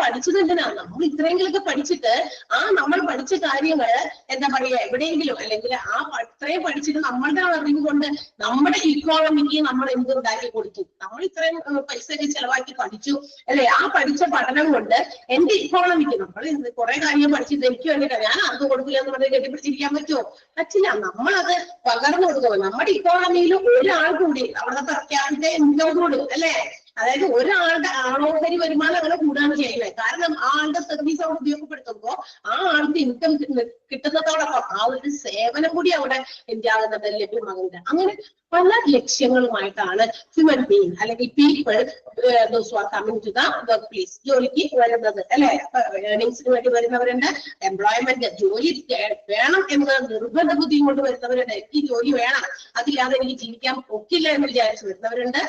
പഠിച്ചത് എന്തിനാണ്? നമ്മൾ ഇത്രയെങ്കിലൊക്കെ പഠിച്ചിട്ട് നമ്മൾ പഠിച്ച കാര്യങ്ങൾ എന്താ പറയാ എവിടെയെങ്കിലും, അല്ലെങ്കിൽ അത്രയും പഠിച്ചിട്ട് നമ്മളുടെ അറിവ് കൊണ്ട് നമ്മുടെ ഇക്കോണമിക്ക് നമ്മൾ എന്തുണ്ടാക്കി കൊടുത്തു? നമ്മൾ ഇത്രയും പൈസ ഒക്കെ ചെലവാക്കി പഠിച്ചു അല്ലെ, ആ പഠിച്ച പഠനം കൊണ്ട് എന്റെ ഇക്കോണമിക്ക്, നമ്മൾ കുറെ കാര്യം പഠിച്ചിട്ട് എനിക്ക് വേണ്ടിയിട്ടാണ്, ഞാൻ അത് കൊടുക്കില്ല എന്ന് പറഞ്ഞ് കെട്ടിപ്പിടിച്ചിരിക്കാൻ പറ്റുമോ? പറ്റില്ല. നമ്മളത് പകർന്നു കൊടുക്കുക. നമ്മുടെ ഇക്കോണമിയിൽ ഒരാൾ കൂടി അവിടെ പെർ ക്യാപിറ്റ ഇൻകം കൂടും അല്ലെ, അതായത് ഒരാളുടെ ആളോഹരി വരുമാനം അങ്ങനെ കൂടാണ് ചെയ്യുന്നത്. കാരണം ആ ആളുടെ സർവീസ് അവിടെ ഉപയോഗപ്പെടുത്തുമ്പോൾ ആ ആൾക്ക് ഇൻകം കിട്ടുന്നതോടൊപ്പം ആ ഒരു സേവനം കൂടി അവിടെ എന്താകുന്നത്, ലഭ്യമാകുന്നത്. അങ്ങനെ പല ലക്ഷ്യങ്ങളുമായിട്ടാണ് ഹ്യൂമൻ ബീയിങ് അല്ലെങ്കിൽ people coming to the workplace, ജോലിക്ക് വരുന്നത് അല്ലെ. ഏർണിങ്സിന് വേണ്ടി വരുന്നവരുണ്ട്, എംപ്ലോയ്മെന്റ്, ജോലി വേണം എന്ന നിർബന്ധ ബുദ്ധി കൊണ്ട് വരുന്നവരുണ്ട്, എനിക്ക് ജോലി വേണം, അതില്ലാതെ എനിക്ക് ജീവിക്കാൻ ഒക്കില്ല എന്ന് വിചാരിച്ച് വരുന്നവരുണ്ട്,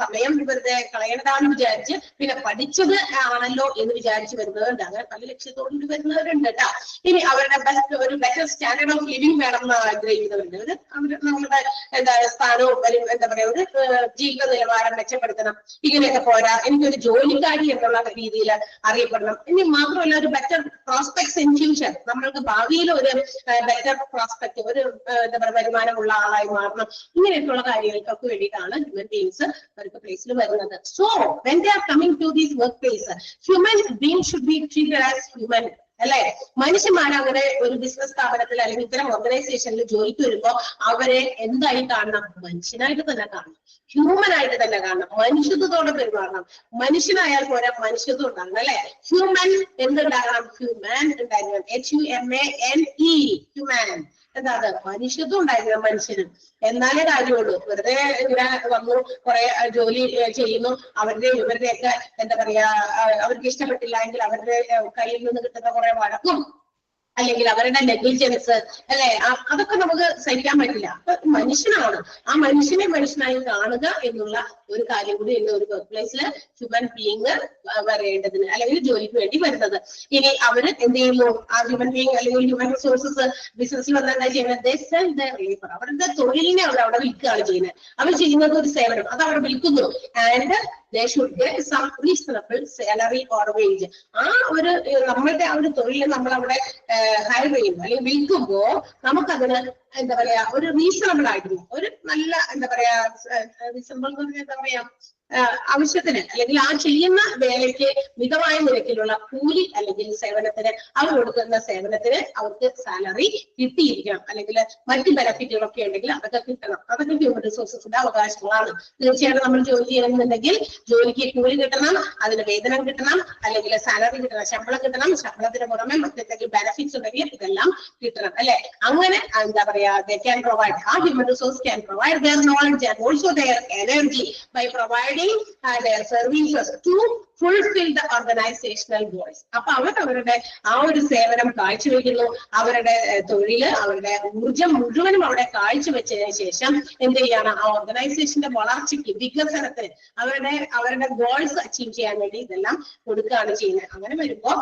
സമയം വെറുതെ കളയണതാണെന്ന് വിചാരിച്ച്, പിന്നെ പഠിച്ചത് ആണല്ലോ എന്ന് വിചാരിച്ച് വരുന്നവരുണ്ട്. അങ്ങനെ പല ലക്ഷ്യത്തോടുകൂടി വരുന്നവരുണ്ട് കേട്ടോ. ഇനി അവരുടെ ഒരു ബെറ്റർ സ്റ്റാൻഡേർഡ് ഓഫ് ലിവിംഗ് വേണം എന്ന് ആഗ്രഹിക്കുന്നവരുണ്ട്. അവര് നമ്മളുടെ സ്ഥാനവും എന്താ പറയാ ഒരു ജീവിത നിലവാരം മെച്ചപ്പെടുത്തണം, ഇങ്ങനെയൊക്കെ പോരാ, എനിക്കൊരു ജോലിക്കാരി എന്നുള്ള രീതിയിൽ അറിയപ്പെടണം. ഇനി മാത്രമല്ല ഒരു ബെറ്റർ പ്രോസ്പെക്ട്സ് ഇൻ ഫ്യൂച്ചർ, നമ്മൾക്ക് ഭാവിയിൽ ഒരു ബെറ്റർ പ്രോസ്പെക്ട്, ഒരു എന്താ പറയുക വരുമാനമുള്ള ആളായി മാറണം. ഇങ്ങനെയൊക്കെയുള്ള കാര്യങ്ങൾക്കൊക്കെ വേണ്ടിയിട്ടാണ് ഹ്യൂമൻ ബീയിങ്സ് വർക്ക് പ്ലേസിൽ വരുന്നത്. So when they are coming to this workplace, human beings should be treated as human അല്ലെ. മനുഷ്യന്മാരങ്ങനെ ഒരു ബിസിനസ് സ്ഥാപനത്തിൽ അല്ലെങ്കിൽ ഇത്തരം ഓർഗനൈസേഷനിൽ ജോലിക്ക് വരുമ്പോൾ അവരെ എന്തായി കാണണം? മനുഷ്യനായിട്ട് തന്നെ കാണണം, ഹ്യൂമൻ ആയിട്ട് തന്നെ കാണണം, മനുഷ്യത്വത്തോടെ പെരുമാറണം. മനുഷ്യനായാൽ പോരാ, മനുഷ്യത്വം ഉണ്ടാകണം അല്ലെ. ഹ്യൂമൻ എന്തുണ്ടാകണം? ഹ്യൂമൻ ഉണ്ടാകണം, HUMANE, ഹ്യൂമൻ. എന്താ അത്? മനുഷ്യത്വം ഉണ്ടായിരുന്നു മനുഷ്യന്, എന്നാലേ കാര്യമുള്ളൂ. വെറുതെ ഇങ്ങനെ വന്നു കുറെ ജോലി ചെയ്യുന്നു, ഇവരുടെയൊക്കെ എന്താ പറയാ അവർക്ക് ഇഷ്ടപ്പെട്ടില്ല എങ്കിൽ അവരുടെ കയ്യിൽ നിന്ന് കിട്ടുന്ന കുറെ വഴക്കും അല്ലെങ്കിൽ അവരുടെ നെഗ്ലിജൻസ് അല്ലെ, അതൊക്കെ നമുക്ക് സഹിക്കാൻ പറ്റില്ല. അപ്പൊ മനുഷ്യനാണ്, ആ മനുഷ്യനെ മനുഷ്യനായി കാണുക എന്നുള്ള ഒരു കാര്യം കൂടി ഉണ്ട് ഒരു വർക്ക് പ്ലേസില് ഹ്യൂമൻ ബീയിങ് വരേണ്ടതിന് അല്ലെങ്കിൽ ജോലിക്ക് വേണ്ടി വരുന്നത്. ഇനി അവര് എന്ത് ചെയ്യുന്നു? ആ ഹ്യൂമൻ ബീയിങ് അല്ലെങ്കിൽ ഹ്യൂമൻ റിസോഴ്സസ് ബിസിനസ്സിൽ വന്ന് എന്താ ചെയ്യുന്നത്? അവരുടെ തൊഴിലിനെ അവിടെ വിൽക്കുകയാണ് ചെയ്യുന്നത്. അവർ ചെയ്യുന്നത് ഒരു സേവനം, അത് അവിടെ വിൽക്കുന്നു. And they should get some reasonable salary or wage. ആ ഒരു നമ്മളുടെ ആ ഒരു തൊഴിൽ നമ്മൾ അവിടെ ഹയർ ചെയ്യുന്നു അല്ലെങ്കിൽ വിൽക്കുമ്പോ നമുക്കതിന് എന്താ പറയാ ഒരു റീസണബിൾ ആയിട്ടുള്ള ഒരു നല്ല എന്താ പറയാ റീസണബിൾ എന്ന് പറഞ്ഞാൽ എന്താ പറയാ ആവശ്യത്തിന് അല്ലെങ്കിൽ ആ ചെയ്യുന്ന വേലയ്ക്ക് മിതമായ നിരക്കിലുള്ള കൂലി അല്ലെങ്കിൽ സേവനത്തിന് അവർ കൊടുക്കുന്ന സേവനത്തിന് അവർക്ക് സാലറി കിട്ടിയിരിക്കണം, അല്ലെങ്കിൽ മറ്റ് ബെനഫിറ്റുകളൊക്കെ ഉണ്ടെങ്കിൽ അതൊക്കെ കിട്ടണം. അതൊക്കെ ഹ്യൂമൻ റിസോഴ്സസിന്റെ അവകാശങ്ങളാണ്. തീർച്ചയായിട്ടും നമ്മൾ ജോലി ചെയ്യണമെന്നുണ്ടെങ്കിൽ ജോലിക്ക് കൂലി കിട്ടണം, അതിന് വേതനം കിട്ടണം, അല്ലെങ്കിൽ സാലറി കിട്ടണം, ശമ്പളം കിട്ടണം, ശമ്പളത്തിന് പുറമെ മറ്റെന്തെങ്കിലും ബെനഫിറ്റ്സ് ഉണ്ടെങ്കിൽ ഇതെല്ലാം കിട്ടണം അല്ലെ. അങ്ങനെ എന്താ പറയാ they can provide, ആ human resource can provide their knowledge and also their energy by providing their services to fulfill the organizational goals. അപ്പൊ അവരുടെ ആ ഒരു സേവനം കാഴ്ചവെക്കുന്നു, അവരുടെ തൊഴില്, അവരുടെ ഊർജം മുഴുവനും അവിടെ കാഴ്ചവെച്ചതിന് ശേഷം എന്ത് ചെയ്യാണ്? ആ ഓർഗനൈസേഷന്റെ വളർച്ചയ്ക്ക്, വികസനത്തിന്, അവരുടെ ഗോൾസ് അച്ചീവ് ചെയ്യാൻ വേണ്ടി ഇതെല്ലാം കൊടുക്കുകയാണ് ചെയ്യുന്നത്. അങ്ങനെ വരുമ്പോൾ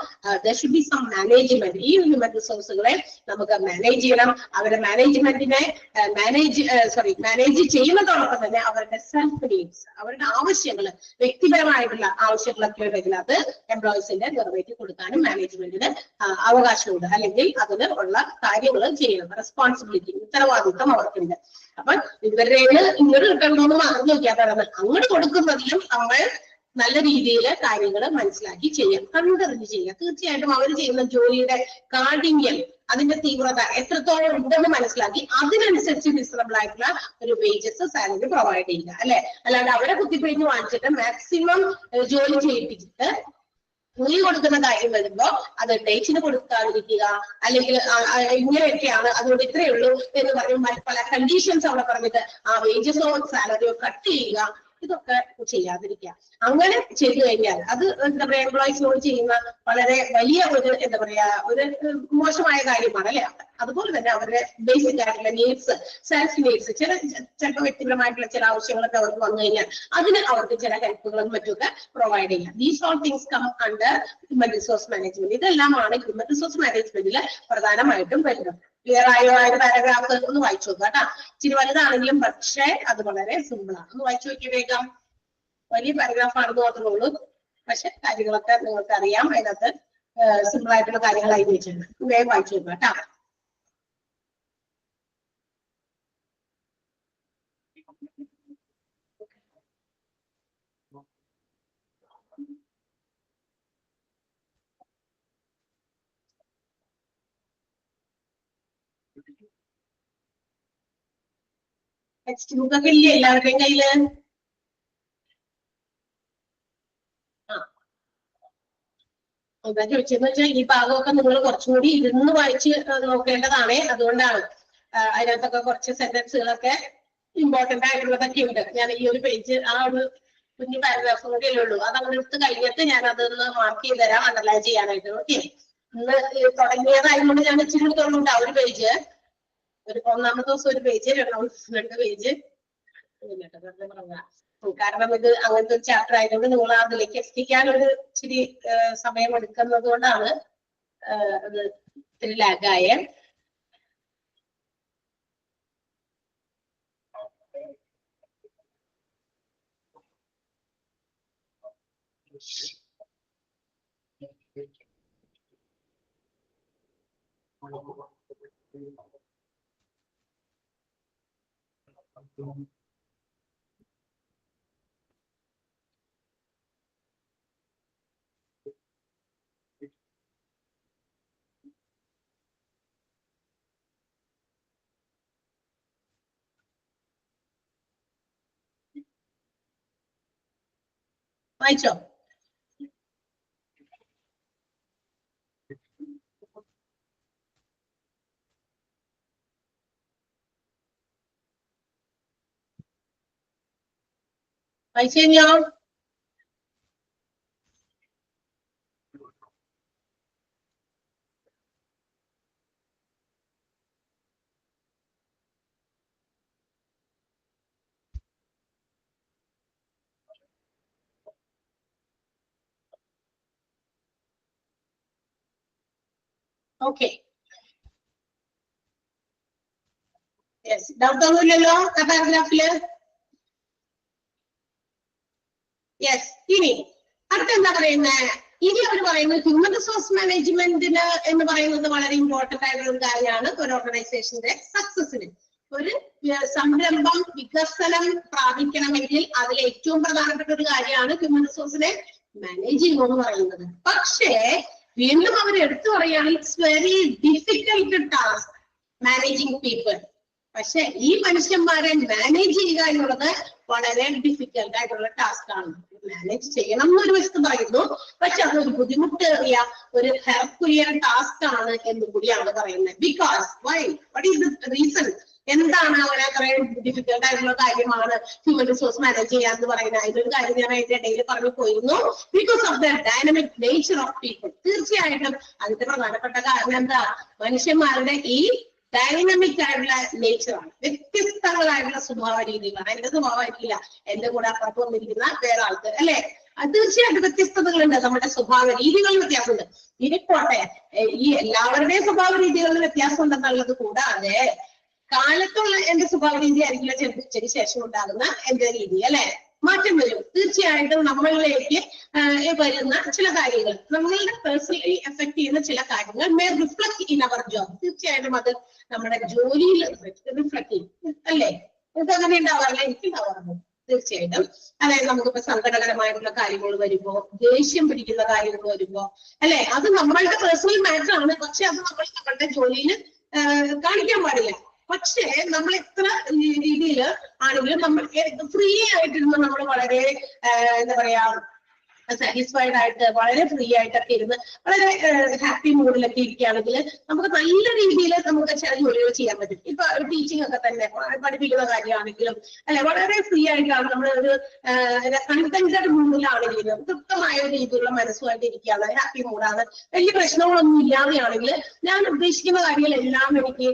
there should be some management. ഈ ഹ്യൂമൻ റിസോഴ്സുകളെ നമുക്ക് മാനേജ് ചെയ്യണം. അവരുടെ മാനേജ്മെന്റിനെ മാനേജ് ചെയ്യുന്നതോടൊപ്പം തന്നെ അവരുടെ സെൽഫ് നീഡ്സ്, അവരുടെ ആവശ്യങ്ങൾ, വ്യക്തിപരമായിട്ടുള്ള ആവശ്യങ്ങളൊക്കെ ഉണ്ടെങ്കിൽ അത് എംപ്ലോയീസിന്റെ നിറവേറ്റി കൊടുക്കാനും മാനേജ്മെന്റിന് അവകാശമുണ്ട്, അല്ലെങ്കിൽ അതിന് ഉള്ള കാര്യങ്ങൾ ചെയ്യണം. റെസ്പോൺസിബിലിറ്റി, ഉത്തരവാദിത്വം അവർക്കുണ്ട്. അപ്പൊ ഇവരുടെ ഇങ്ങോട്ട് കിട്ടണമെന്ന് പറഞ്ഞു നോക്കിയാൽ അങ്ങോട്ട് കൊടുക്കുന്നതിലും നമ്മൾ നല്ല രീതിയിൽ കാര്യങ്ങൾ മനസ്സിലാക്കി ചെയ്യാം, കണ്ടറിഞ്ഞ് ചെയ്യാം. തീർച്ചയായിട്ടും അവർ ചെയ്യുന്ന ജോലിയുടെ കാഠിന്യം അതിന്റെ തീവ്രത എത്രത്തോളം ഉണ്ടെന്ന് മനസ്സിലാക്കി അതിനനുസരിച്ച് റീസണബിൾ ആയിട്ടുള്ള ഒരു വേജസ് സാലറി പ്രൊവൈഡ് ചെയ്യുക അല്ലെ. അല്ലാണ്ട് അവരെ കുത്തിപ്പിഴിഞ്ഞ് വാങ്ങിച്ചിട്ട് മാക്സിമം ജോലി ചെയ്യിപ്പിച്ചിട്ട് കൂലി കൊടുക്കുന്ന കാര്യം വരുമ്പോ അത് ഡേറ്റിന് കൊടുക്കാതിരിക്കുക, അല്ലെങ്കിൽ ഇങ്ങനെയൊക്കെയാണ് അതുകൊണ്ട് ഇത്രയേ ഉള്ളൂ എന്ന് പറഞ്ഞ് പല കണ്ടീഷൻസ് അവിടെ പറഞ്ഞിട്ട് ആ വേജസോ സാലറിയോ കട്ട് ചെയ്യുക, ഇതൊക്കെ ചെയ്യാതിരിക്കുക. അങ്ങനെ ചെയ്തു കഴിഞ്ഞാൽ അത് എന്താ പറയാ എംപ്ലോയീസിനോട് ചെയ്യുന്ന വളരെ വലിയ ഒരു എന്താ പറയാ ഒരു മോശമായ കാര്യമാണ് അല്ലെ. അതുപോലെ തന്നെ അവരുടെ ബേസിക് ആയിട്ടുള്ള നീഡ്സ്, സെൽഫ് നീഡ്സ്, ചിലപ്പോൾ വ്യക്തിപരമായിട്ടുള്ള ചില ആവശ്യങ്ങളൊക്കെ അവർക്ക് വന്നു കഴിഞ്ഞാൽ അതിന് അവർക്ക് ചില ഹെൽപ്പുകളും മറ്റുമൊക്കെ പ്രൊവൈഡ് ചെയ്യാം. These all things come under human resource management. ഇതെല്ലാമാണ് ഹ്യൂമൻ റിസോഴ്സ് മാനേജ്മെന്റിൽ പ്രധാനമായിട്ടും വരുന്നത്. ക്ലിയർ ആയോ? ആ ഒരു പാരഗ്രാഫ് ഒന്ന് വായിച്ചു നോക്കുക കേട്ടോ. ഇച്ചിരി വലുതാണെങ്കിലും പക്ഷേ അത് വളരെ സിമ്പിൾ ആണ്. ഒന്ന് വായിച്ചു നോക്കി വേഗം. വലിയ പാരഗ്രാഫ് ആണെന്ന് മാത്രമേ ഉള്ളൂ, പക്ഷെ കാര്യങ്ങളൊക്കെ നിങ്ങൾക്ക് അറിയാം. അതിനകത്ത് സിമ്പിൾ ആയിട്ടുള്ള കാര്യങ്ങളായി വെച്ചിട്ടുണ്ട്. വേഗം വായിച്ചു നോക്കുക കേട്ടോ. ടെക്സ്റ്റ് ബുക്ക് ഒക്കെ ഇല്ലേ എല്ലാവരുടെയും കയ്യില്? എന്താ ചോദിച്ചെന്ന് വെച്ചാൽ ഈ ഭാഗമൊക്കെ നിങ്ങൾ കുറച്ചും കൂടി ഇരുന്ന് വായിച്ച് നോക്കേണ്ടതാണ്. അതുകൊണ്ടാണ് അതിനകത്തൊക്കെ കുറച്ച് സെന്റൻസുകളൊക്കെ ഇമ്പോർട്ടന്റ് ആയിട്ടുള്ളതൊക്കെ ഉണ്ട്. ഞാൻ ഈ ഒരു പേജ് ആ ഒരു കുഞ്ഞു പാരഗ്രാഫ് കൂടെ ഉള്ളൂ, അത് അങ്ങനെ എടുത്ത് കഴിഞ്ഞിട്ട് ഞാൻ അതൊന്ന് മാർക്ക് ചെയ്ത് തരാം അണ്ടർലൈൻ ചെയ്യാനായിട്ട്. ഓക്കെ, ഇന്ന് തുടങ്ങിയതായതുകൊണ്ട് ഞാൻ ഇച്ചിരി എടുത്തോളുണ്ട് ആ ഒരു പേജ്. ഒരു ഒന്നാമത്തെ ദിവസം ഒരു പേജ്, രണ്ട് പേജ്, കാരണം ഇത് അങ്ങനത്തെ ഒരു ചാപ്റ്റർ ആയതുകൊണ്ട് നിങ്ങൾ അതിലേക്ക് എത്തിക്കാൻ ഒരു ഇച്ചിരി സമയം എടുക്കുന്നത് കൊണ്ടാണ് അത് ഇത്തിരി ലാഗായ. വായിച്ചോ? വായിച്ചു കഴിഞ്ഞോ? ഓക്കെ, യെസ്, ഡൗട്ട് ഒന്നുമില്ലല്ലോ ആ പാരഗ്രാഫില്? യെസ്. ഇനി അടുത്ത എന്താ പറയുന്നത്? ഇനി അവർ പറയുന്നത് ഹ്യൂമൻ റിസോഴ്സ് മാനേജ്മെന്റിന് എന്ന് പറയുന്നത് വളരെ ഇമ്പോർട്ടന്റ് ആയിട്ടുള്ള ഒരു കാര്യമാണ് ഒരു ഓർഗനൈസേഷന്റെ സക്സസിന്. ഒരു സംരംഭം വികസനം പ്രാപിക്കണമെങ്കിൽ അതിൽ ഏറ്റവും പ്രധാനപ്പെട്ട ഒരു കാര്യമാണ് ഹ്യൂമൻ റിസോഴ്സിനെ മാനേജ് ചെയ്യുക എന്ന് പറയുന്നത്. പക്ഷേ വീണ്ടും അവർ എടുത്തു പറയുകയാണ് it's very difficult task managing people. പക്ഷെ ഈ മനുഷ്യന്മാരെ മാനേജ് ചെയ്യുക എന്നുള്ളത് വളരെ ഡിഫിക്കൽട്ട് ആയിട്ടുള്ള ടാസ്ക് ആണ്. മാനേജ് ചെയ്യണം എന്നൊരു വശത്ത് പറയുന്നു, പക്ഷെ അതൊരു ബുദ്ധിമുട്ടേറിയ ഒരു ഹെർക്കുലിയൻ ടാസ്ക് ആണ് എന്ന് കൂടിയാണ് പറയുന്നത്. Because Y, what is the reason? എന്താണ് അങ്ങനെ അത്രയും ഡിഫിക്കൽട്ട് ആയിട്ടുള്ള കാര്യമാണ് ഹ്യൂമൻ റിസോഴ്സ് മാനേജ് ചെയ്യാൻ എന്ന് പറയുന്നത്? അതിനൊരു കാര്യം ഞാൻ അതിന്റെ ഇടയിൽ പറഞ്ഞു പോയിരുന്നു. Because of the dynamic nature of people. തീർച്ചയായിട്ടും അതിന്റെ പ്രധാനപ്പെട്ട കാരണം എന്താ? മനുഷ്യന്മാരുടെ ഈ ഡൈനമിക് ആയിട്ടുള്ള നേച്ചറാണ്, വ്യത്യസ്തങ്ങളായിട്ടുള്ള സ്വഭാവ രീതികളാണ്. എന്റെ സ്വഭാവമായിരിക്കില്ല എന്റെ കൂടെ അപ്പുറത്ത് വന്നിരിക്കുന്ന വേറെ ആൾക്ക് അല്ലെ. തീർച്ചയായിട്ടും വ്യത്യസ്തതകളുണ്ട്, നമ്മുടെ സ്വഭാവ രീതികളിൽ വ്യത്യാസമുണ്ട്. ഇരിക്കോട്ടെ, ഈ എല്ലാവരുടെയും സ്വഭാവ രീതികളിൽ വ്യത്യാസം ഉണ്ടെന്നുള്ളത് കൂടാതെ കാലത്തുള്ള എന്റെ സ്വഭാവ രീതി ആയിരിക്കില്ല ചിലപ്പോൾ ഉച്ചയ്ക്ക് ശേഷം ഉണ്ടാകുന്ന എന്റെ രീതി അല്ലെ. മാറ്റം വരും. തീർച്ചയായിട്ടും നമ്മളിലേക്ക് വരുന്ന ചില കാര്യങ്ങൾ, നമ്മളുടെ പേഴ്സണലി എഫക്ട് ചെയ്യുന്ന ചില കാര്യങ്ങൾ may reflect in our job. തീർച്ചയായിട്ടും അത് നമ്മുടെ ജോലിയിൽ റിഫ്ലക്ട് ചെയ്യും അല്ലേ. ഇത് അങ്ങനെ ഉണ്ടാവാറില്ല, എനിക്ക് ഉണ്ടാവാറുണ്ട്. തീർച്ചയായിട്ടും. അതായത് നമുക്കിപ്പോ സങ്കടകരമായിട്ടുള്ള കാര്യങ്ങൾ വരുമ്പോ, ദേഷ്യം പിടിക്കുന്ന കാര്യങ്ങൾ വരുമ്പോ, അല്ലെ, അത് നമ്മളുടെ പേഴ്സണൽ മാറ്റർ ആണ്. പക്ഷെ അത് നമ്മൾ നമ്മളുടെ ജോലിയിൽ കാണിക്കാൻ പാടില്ല. പക്ഷേ നമ്മൾ എത്ര രീതിയിൽ ആണെങ്കിലും നമ്മൾ ഫ്രീ ആയിട്ടിരുന്ന് നമ്മൾ വളരെ എന്താ പറയാ സാറ്റിസ്ഫൈഡ് ആയിട്ട് വളരെ ഫ്രീ ആയിട്ടൊക്കെ ഇരുന്ന് വളരെ ഹാപ്പി മൂഡിലൊക്കെ ഇരിക്കുകയാണെങ്കിൽ നമുക്ക് നല്ല രീതിയിൽ നമുക്ക് ചില ജോലികൾ ചെയ്യാൻ പറ്റും. ഇപ്പൊ ടീച്ചിങ് ഒക്കെ തന്നെ പഠിപ്പിക്കുന്ന കാര്യമാണെങ്കിലും അല്ലെ, വളരെ ഫ്രീ ആയിട്ടാണ് നമ്മൾ ഒരു കണ്ടന്റഡ് മൂഡിലാണെങ്കിലും തൃപ്തമായ രീതിയിലുള്ള മനസ്സുമായിട്ട് ഇരിക്കുകയാണ്, ഹാപ്പി മൂഡാണ്, വലിയ പ്രശ്നങ്ങളൊന്നും ഇല്ലാതെയാണെങ്കിൽ ഞാൻ ഉദ്ദേശിക്കുന്ന കാര്യങ്ങളെല്ലാം എനിക്ക്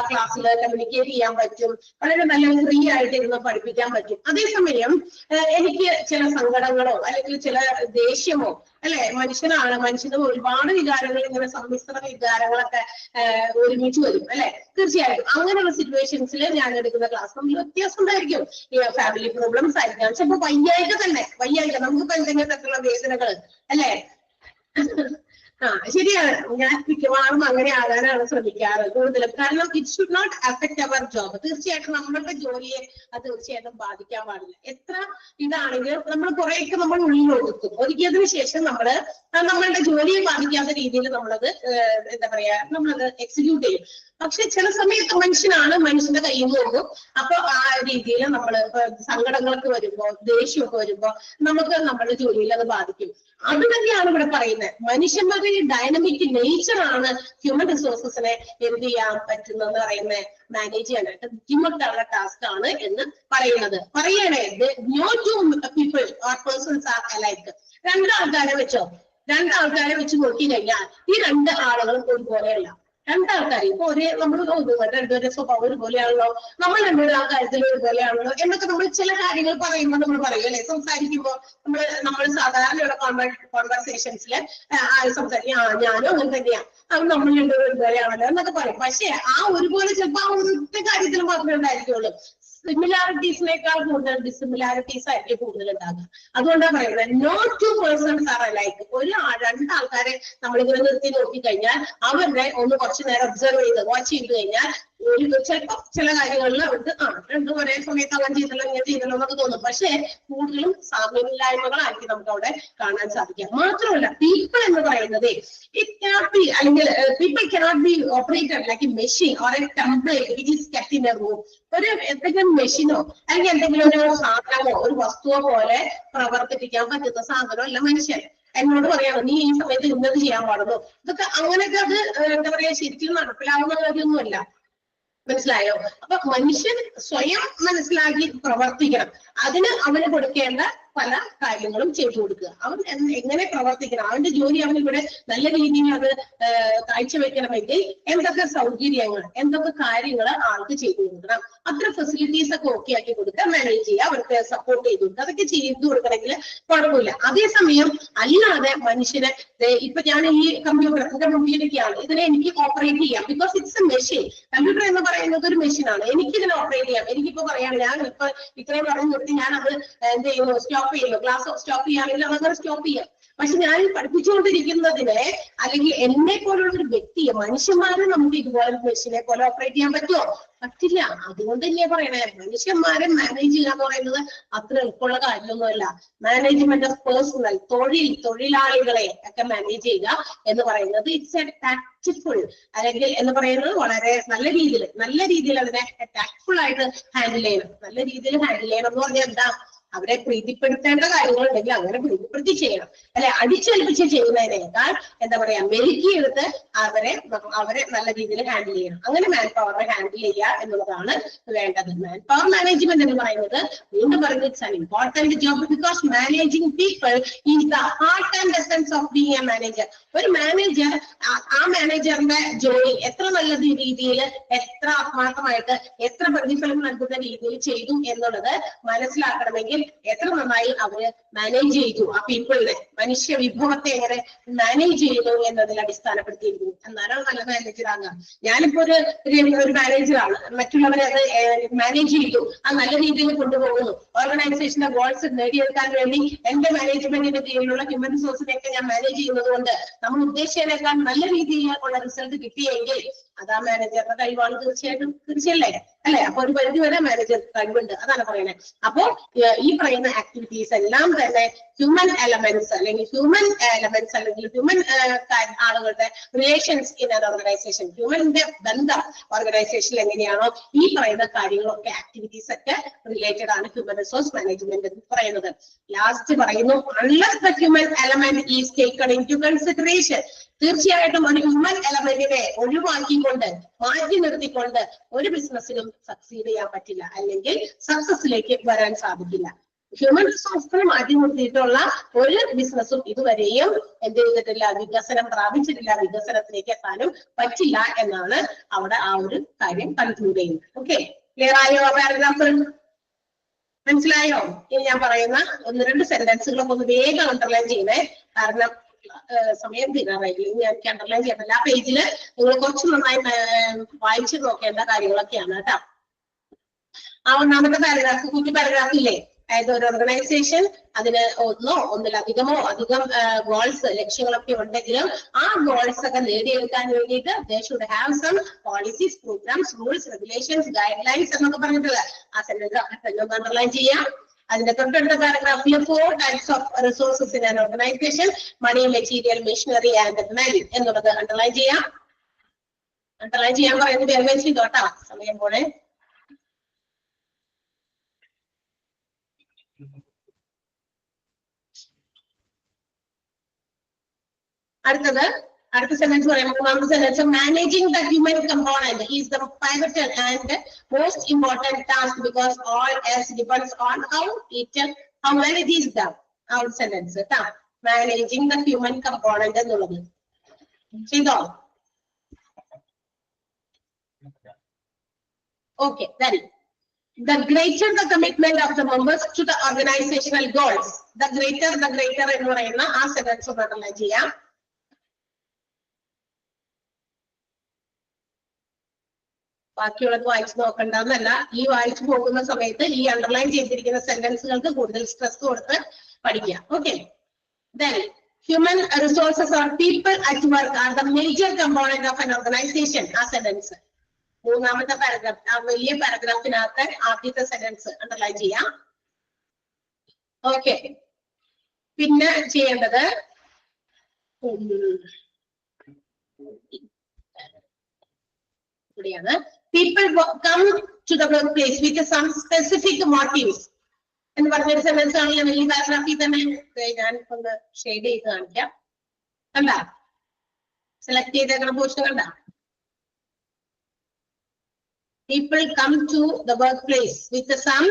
ക്ലാസ്സിൽ കമ്മ്യൂണിക്കേറ്റ് ചെയ്യാൻ പറ്റും, വളരെ നല്ല ഫ്രീ ആയിട്ട് ഇരുന്ന് പഠിപ്പിക്കാൻ പറ്റും. അതേസമയം എനിക്ക് ചില സങ്കടങ്ങളോ അല്ലെങ്കിൽ ചില ദേഷ്യമോ, അല്ലെ, മനുഷ്യന് ഒരുപാട് വികാരങ്ങൾ, ഇങ്ങനെ സമ്മിശ്ര വികാരങ്ങളൊക്കെ ഒരുമിച്ച് വരും, അല്ലെ, തീർച്ചയായിട്ടും. അങ്ങനെയുള്ള സിറ്റുവേഷൻസിൽ ഞാൻ എടുക്കുന്ന ക്ലാസ് തമ്മിൽ വ്യത്യാസം ഉണ്ടായിരിക്കും. ഫാമിലി പ്രോബ്ലംസ് ആയിരിക്കാം, ചിലപ്പോൾ വയ്യായിക നമുക്കിപ്പോ എന്തെങ്കിലും തരത്തിലുള്ള വേദനകൾ, അല്ലെ. ശരിയാണ്, ഞാൻ മിക്കവാറും അങ്ങനെ ആകാനാണ് ശ്രമിക്കാറ് കൂടുതലും. കാരണം it should not affect our job. തീർച്ചയായിട്ടും നമ്മളുടെ ജോലിയെ അത് തീർച്ചയായിട്ടും ബാധിക്കാൻ പാടില്ല. എത്ര ഇതാണെങ്കിലും നമ്മൾ കുറെയൊക്കെ നമ്മൾ ഉള്ളിൽ ഒതുക്കിയതിനു ശേഷം നമ്മളുടെ ജോലിയെ ബാധിക്കാത്ത രീതിയിൽ നമ്മളത് എന്താ പറയാ നമ്മളത് എക്സിക്യൂട്ട് ചെയ്യും. പക്ഷെ ചില സമയത്ത് മനുഷ്യന്റെ കയ്യിൽ നിന്ന് പോകും. അപ്പൊ ആ രീതിയിൽ നമ്മൾ സങ്കടങ്ങളൊക്കെ വരുമ്പോ, ദേഷ്യമൊക്കെ വരുമ്പോ നമുക്ക് നമ്മുടെ ജോലിയിൽ അത് ബാധിക്കും. അത് തന്നെയാണ് ഇവിടെ പറയുന്നത്. മനുഷ്യന്മാരുടെ ഡൈനമിക് നേച്ചറാണ് ഹ്യൂമൻ റിസോഴ്സസിനെ എന്ത് ചെയ്യാൻ പറ്റുന്നത് പറയുന്നത്, മാനേജ് ചെയ്യാനായിട്ട് ബുദ്ധിമുട്ടുള്ള ടാസ്ക് ആണ് എന്ന് പറയണേ. No two people or persons are alike. രണ്ടാൾക്കാരെ വെച്ച് നോക്കി കഴിഞ്ഞാൽ ഈ രണ്ട് ആളുകളും ഒരുപോലെയല്ല. രണ്ടാൾക്കാർ ഇപ്പൊ നമ്മൾ രണ്ടുപേരുടെ സ്വഭാവം ഒരുപോലെയാണല്ലോ, നമ്മൾ രണ്ടുപേരും ആ കാര്യത്തിൽ ഒരുപോലെയാണല്ലോ എന്നൊക്കെ നമ്മൾ ചില കാര്യങ്ങൾ പറയുമ്പോൾ നമ്മൾ പറയും, അല്ലെ, സംസാരിക്കുമ്പോൾ നമ്മൾ സാധാരണയുള്ള കോൺവെർസേഷൻസിൽ സംസാരിക്കും, ഞാനും അങ്ങനെ തന്നെയാണ്, അത് നമ്മൾ രണ്ടുപേരും ഒരുപോലെയാണല്ലോ എന്നൊക്കെ പറയും. പക്ഷെ ആ ഒരുപോലെ ചിലപ്പോൾ ആ ഒരൊറ്റ കാര്യത്തിൽ മാത്രമേ ഉണ്ടായിരിക്കുള്ളൂ. സിമിലാരിറ്റീസിനേക്കാൾ കൂടുതൽ ഡിസിമിലാരിറ്റീസ് ആയിരിക്കും കൂടുതൽ ഉണ്ടാകുക. അതുകൊണ്ടാണ് പറയുന്നത് no to persons are alike. രണ്ടാൾക്കാരെ നമ്മളിങ്ങനെ നിർത്തി നോക്കിക്കഴിഞ്ഞാൽ അവരുടെ ഒന്ന് കുറച്ചു നേരം ഒബ്സർവ് വാച്ച് ചെയ്ത് കഴിഞ്ഞാൽ ചിലപ്പോൾ ചില കാര്യങ്ങളിൽ അവർക്ക് രണ്ടും ഒരേ സമയത്ത് അങ്ങനെ ചെയ്തല്ലോ ഇങ്ങനെ ചെയ്തല്ലോ എന്നൊക്കെ തോന്നും. പക്ഷെ കൂടുതലും സാമ്യമില്ലായ്മകളായിരിക്കും നമുക്ക് അവിടെ കാണാൻ സാധിക്കുക. മാത്രമല്ല പീപ്പിൾ എന്ന് പറയുന്നത് ഇറ്റ് cannot be, അല്ലെങ്കിൽ people cannot be operated like a machine or a template which is kept in a room. ഒരു എന്തെങ്കിലും മെഷീനോ അല്ലെങ്കിൽ എന്തെങ്കിലും ഒരു സാധനമോ ഒരു വസ്തുവോ പോലെ പ്രവർത്തിപ്പിക്കാൻ പറ്റുന്ന സാധനം അല്ല മനുഷ്യൻ. എന്നോട് പറയാണ് നീ ഈ സമയത്ത് ഇന്നത് ചെയ്യാൻ പാടുള്ളൂ, ഇതൊക്കെ അങ്ങനെയൊക്കെ അത് എന്താ പറയാ ശരിക്കും നടപ്പിലാവുന്ന കാര്യമൊന്നുമല്ല. മനസ്സിലായോ? അപ്പൊ മനുഷ്യൻ സ്വയം മനസ്സിലാക്കി പ്രവർത്തിക്കണം. അതിന് അവന് കൊടുക്കേണ്ട പല കാര്യങ്ങളും ചെയ്തു കൊടുക്കുക. അവൻ എങ്ങനെ പ്രവർത്തിക്കണം, അവന്റെ ജോലി അവൻ ഇവിടെ നല്ല രീതിയിൽ അത് കാഴ്ചവെക്കണമെങ്കിൽ എന്തൊക്കെ സൗകര്യങ്ങൾ, എന്തൊക്കെ കാര്യങ്ങൾ ആൾക്ക് ചെയ്തു കൊടുക്കണം, അത്ര ഫെസിലിറ്റീസ് ഒക്കെ ഓക്കെ ആക്കി കൊടുക്കുക, മാനേജ് ചെയ്യുക, അവർക്ക് സപ്പോർട്ട് ചെയ്ത് കൊടുക്കുക, അതൊക്കെ ചെയ്തു കൊടുക്കണമെങ്കിൽ കുഴപ്പമില്ല. അതേസമയം അല്ലാതെ മനുഷ്യനെ ഇപ്പൊ ഞാൻ ഈ കമ്പ്യൂട്ടർ മുമ്പിലിരിക്കുകയാണ്, ഇതിനെ എനിക്ക് ഓപ്പറേറ്റ് ചെയ്യാം because it's A machine. Computer എന്ന് പറയുന്നത് ഒരു മെഷീനാണ്, എനിക്ക് ഇതിനെ ഓപ്പറേറ്റ് ചെയ്യാം. എനിക്കിപ്പോ പറയാണ് ഞാൻ ഇപ്പൊ ഇത്രയും പറഞ്ഞു കൊടുത്ത് ഞാൻ അത് എന്ത് ചെയ്യുന്നു, സ്റ്റോപ്പ് ചെയ്യുന്നു, ക്ലാസ് സ്റ്റോപ്പ് ചെയ്യുകയാണെങ്കിൽ അതങ്ങനെ സ്റ്റോപ്പ് ചെയ്യാം. പക്ഷെ ഞാൻ പഠിപ്പിച്ചുകൊണ്ടിരിക്കുന്നതിനെ അല്ലെങ്കിൽ എന്നെ പോലുള്ള ഒരു വ്യക്തിയെ, മനുഷ്യന്മാരെ നമുക്ക് ഇതുപോലെ മെഷീനെ പോലെ ഓപ്പറേറ്റ് ചെയ്യാൻ പറ്റുമോ? പറ്റില്ല. അതുകൊണ്ട് തന്നെയാ പറയണേ മനുഷ്യന്മാരെ മാനേജ് ചെയ്യുക എന്ന് പറയുന്നത് അത്ര എളുപ്പമുള്ള കാര്യമൊന്നുമല്ല. മാനേജ്മെന്റ് ഓഫ് പേഴ്സണൽ, തൊഴിലാളികളെ ഒക്കെ മാനേജ് ചെയ്യുക എന്ന് പറയുന്നത് ഇറ്റ്സ് എ ടാക്റ്റ്ഫുൾ, അല്ലെങ്കിൽ എന്ന് പറയുന്നത് വളരെ നല്ല രീതിയിൽ അതിനെ ടാക്റ്റ്ഫുൾ ആയിട്ട് ഹാൻഡിൽ ചെയ്യണം. നല്ല രീതിയിൽ ഹാൻഡിൽ ചെയ്യണം എന്ന് പറഞ്ഞാൽ എന്താ, അവരെ പ്രീതിപ്പെടുത്തേണ്ട കാര്യങ്ങളുണ്ടെങ്കിൽ അങ്ങനെ പ്രീതിപ്പെടുത്തി ചെയ്യണം, അല്ലെ, അടിച്ചേൽപ്പിച്ച് ചെയ്യുന്നതിനേക്കാൾ എന്താ പറയാ മെരുക്കിയെടുത്ത് അവരെ നല്ല രീതിയിൽ ഹാൻഡിൽ ചെയ്യണം. അങ്ങനെ മാൻ പവറിനെ ഹാൻഡിൽ ചെയ്യുക എന്നുള്ളതാണ് വേണ്ടത്. മാൻ പവർ മാനേജ്മെന്റ് എന്ന് പറയുന്നത് വീണ്ടും പറയുന്നത് it's an important job because managing people is the heart and essence of being A manager. ഒരു മാനേജർ, ആ മാനേജറിന്റെ ജോലി എത്ര നല്ല രീതിയിൽ, എത്ര ആത്മാർത്ഥമായിട്ട്, എത്ര പ്രതിഫലം നൽകുന്ന രീതിയിൽ ചെയ്തു എന്നുള്ളത് മനസ്സിലാക്കണമെങ്കിൽ എത്ര നന്നായി അവര് മാനേജ് ചെയ്തു ആ പീപ്പിളിനെ, മനുഷ്യ വിഭവത്തെ എങ്ങനെ മാനേജ് ചെയ്യുന്നു എന്നതിൽ അടിസ്ഥാനപ്പെടുത്തിയിരിക്കുന്നു. എന്നാലാണ് നല്ല മാനേജർ ആകുക. ഞാനിപ്പോ ഒരു മാനേജറാണ്, മറ്റുള്ളവരെ അത് മാനേജ് ചെയ്തു, അത് നല്ല രീതിയിൽ കൊണ്ടുപോകുന്നു, ഓർഗനൈസേഷന്റെ ഗോൾസ് നേടിയെടുക്കാൻ വേണ്ടി എന്റെ മാനേജ്മെന്റിന്റെ കീഴിലുള്ള ഹ്യൂമൻ റിസോഴ്സിനെയൊക്കെ ഞാൻ മാനേജ് ചെയ്യുന്നത് കൊണ്ട് നമ്മൾ ഉദ്ദേശിച്ചതിനേക്കാൾ നല്ല രീതിയിൽ ഉള്ള റിസൾട്ട് കിട്ടിയെങ്കിൽ അതാ മാനേജറുടെ കഴിവാണ്. തീർച്ചയല്ലേ അല്ലെ? അപ്പൊ ഒരു പരിധി വരെ മാനേജർ കഴിവുണ്ട്, അതാണ് പറയുന്നത്. അപ്പോ ഈ പറയുന്ന ആക്ടിവിറ്റീസ് എല്ലാം തന്നെ ഹ്യൂമൻ എലമെന്റ്സ് അല്ലെങ്കിൽ ഹ്യൂമൻ ആളുകളുടെ റിലേഷൻസ് ഇൻ ആൻ ഓർഗനൈസേഷൻ, ഹ്യൂമന്റെ ബന്ധം ഓർഗനൈസേഷനിൽ എങ്ങനെയാണോ ഈ പറയുന്ന കാര്യങ്ങളൊക്കെ ആക്ടിവിറ്റീസ് ഒക്കെ റിലേറ്റഡ് ആണ് ഹ്യൂമൻ റിസോഴ്സ് മാനേജ്മെന്റ് എന്ന് പറയുന്നത്. ലാസ്റ്റ് പറയുന്നു, unless the human element is taken into consideration. തീർച്ചയായിട്ടും ഒരു ഹ്യൂമൻ എലമെന്റിനെ ഒഴിവാക്കിക്കൊണ്ട്, മാറ്റി നിർത്തിക്കൊണ്ട് ഒരു ബിസിനസ്സിലും സക്സീഡ് ചെയ്യാൻ പറ്റില്ല, അല്ലെങ്കിൽ സക്സസിലേക്ക് വരാൻ സാധിക്കില്ല. ഹ്യൂമൻ റിസോഴ്സിനെ മാറ്റി നിർത്തിയിട്ടുള്ള ഒരു ബിസിനസ്സും ഇതുവരെയും എന്ത് ചെയ്തിട്ടില്ല, വികസനം പ്രാപിച്ചിട്ടില്ല, വികസനത്തിലേക്ക് എത്താനും പറ്റില്ല എന്നാണ് അവിടെ ആ ഒരു കാര്യം കൺക്ലൂഡ് ചെയ്യുന്നത്. ഓക്കെ, ക്ലിയർ ആയോ പാരഗ്രാഫ്? മനസ്സിലായോ? ഇനി ഞാൻ പറയുന്ന 1-2 സെന്റൻസുകളൊക്കെ ഒന്ന് വേഗം അണ്ടർലൈൻ ചെയ്യണേ, കാരണം സമയം തീരാറായില്ല. ഞാൻ അണ്ടർലൈൻ ചെയ്യത്തില്ല. ആ പേജില് നിങ്ങൾ കുറച്ച് നന്നായി വായിച്ചു നോക്കേണ്ട കാര്യങ്ങളൊക്കെയാണ് കേട്ടോ. ആ ഒന്നാമത്തെ പാരഗ്രാഫ്, കുഞ്ഞു പാരഗ്രാഫ് ഇല്ലേ, അതായത് ഒരു ഓർഗനൈസേഷൻ അതിന് ഒന്നിലധികമോ ഗോൾസ്, ലക്ഷ്യങ്ങളൊക്കെ ഉണ്ടെങ്കിലും ആ ഗോൾസ് ഒക്കെ നേടിയെടുക്കാൻ വേണ്ടിയിട്ട് they should have some policies, programs, rules, regulations, guidelines എന്നൊക്കെ പറഞ്ഞിട്ടുള്ള ആ സെന്റൻസ് ഒന്ന് അണ്ടർലൈൻ ചെയ്യാം. അതിന്റെ തൊട്ടടുത്ത പാരഗ്രാഫിൽ 4 types of resources in an organization, money, material, machinery and man എന്നുള്ളത് അണ്ടർലൈൻ ചെയ്യാം. അണ്ടർലൈൻ ചെയ്യാൻ പറയുന്നത് വേഗം ചെയ്തോട്ടാ, സമയം പോലെ. അടുത്ത സെന്റൻസ് പറയുമ്പോൾ മൂന്നാമത്തെ sentence, managing the human component is the pivotal and most important task because all else depends on how well it is done. ആ ഒരു സെന്റൻസ് കേട്ടോ, മാനേജിംഗ് ദ ഹ്യൂമൻ കമ്പോണന്റ് എന്നുള്ളത് ചെയ്തോ? Okay, then the greater the commitment of the members to the organizational goals, the greater എന്ന് പറയുന്ന ആ sentence underline ചെയ്യാം. ബാക്കിയുള്ളത് വായിച്ചു നോക്കണ്ടെന്നല്ല, ഈ വായിച്ചു പോകുന്ന സമയത്ത് ഈ അണ്ടർലൈൻ ചെയ്തിരിക്കുന്ന സെന്റൻസുകൾക്ക് കൂടുതൽ സ്ട്രെസ് കൊടുത്ത് പഠിക്കുക. Okay, then human resources or people at work are the major component of an organization. ആ സെന്റൻസ് മൂന്നാമത്തെ പാരഗ്രാഫ്, ആ വലിയ പാരഗ്രാഫിനകത്ത് ആദ്യത്തെ സെന്റൻസ് അണ്ടർലൈൻ ചെയ്യാം. ഓക്കെ, പിന്നെ ചെയ്യേണ്ടത് ഇവിടെയാണ്, people come to the workplace with some specific motives എന്ന് പറഞ്ഞൊരു സെന്റൻസ് ആണല്ലോ വലിയ പാരഗ്രാഫിൽ തന്നെ. ഞാൻ ഒന്ന് ഷെയ്ഡ് ചെയ്ത് കാണിക്കാം. കണ്ട, സെലക്ട് ചെയ്തേക്കുന്ന പോസ്റ്റ് കണ്ട, people come to the workplace with some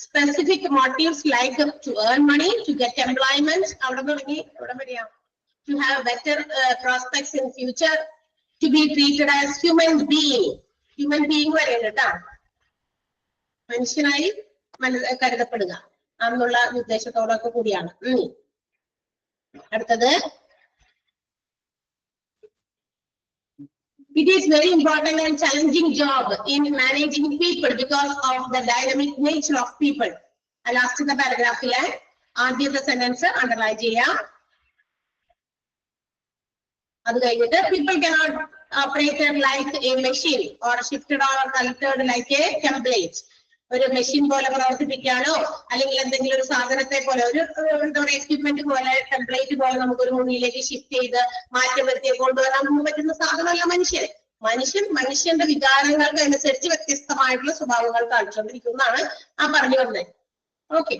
specific motives like to earn money, to get employment, to have better prospects in future, to be treated as human being വരെ കേട്ടാ, മനുഷ്യനായി കരുതപ്പെടുക എന്നുള്ള ഉദ്ദേശത്തോടൊക്കെ കൂടിയാണ്. അടുത്തത്, it is very important and challenging job in managing people because of the dynamic nature of people. Last the paragraph ile ആദ്യത്തെ sentence underline ചെയ്യാം. അത് കഴിഞ്ഞിട്ട്, people cannot operate like a machine or shifted or altered like a template. ഒരു machine പോലെ പ്രവർത്തിപ്പിക്കാനോ അല്ലെങ്കിൽ എന്തെങ്കിലും ഒരു സാധനത്തെ പോലെ ഒരു എന്താ പറയുക എക്വിപ്മെന്റ് പോലെ ടെംപ്ലേറ്റ് പോലെ നമുക്കൊരു മുന്നിലേക്ക് ഷിഫ്റ്റ് ചെയ്ത് മാറ്റം വരുത്തിയെ കൊണ്ടുവരാൻ പറ്റുന്ന സാധനമല്ല മനുഷ്യന്റെ വികാരങ്ങൾക്ക് അനുസരിച്ച് വ്യത്യസ്തമായിട്ടുള്ള സ്വഭാവങ്ങൾ കാണിച്ചുകൊണ്ടിരിക്കുന്നതാണ് ആ പറഞ്ഞു വന്നത്. ഓക്കെ,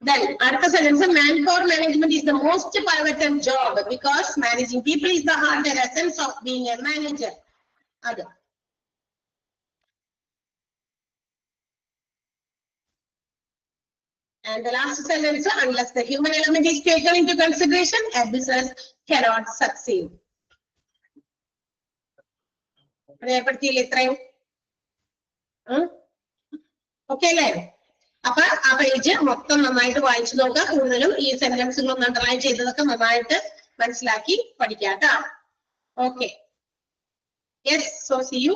then അടുത്ത sentence, manpower management is the most pivotal job because managing people is the heart and essence of being a manager. അത് and the last sentence, unless the human element is taken into consideration, a business cannot succeed. ഇത്രയും okay അല്ലേ? അപ്പൊ ആ page മൊത്തം നന്നായിട്ട് വായിച്ചു നോക്കുക. കൂടുതലും ഈ സെന്റൻസുകളൊന്നും അണ്ടർലൈൻ ചെയ്തതൊക്കെ നന്നായിട്ട് മനസ്സിലാക്കി പഠിക്കാം കേട്ടോ. Okay, yes, so see U.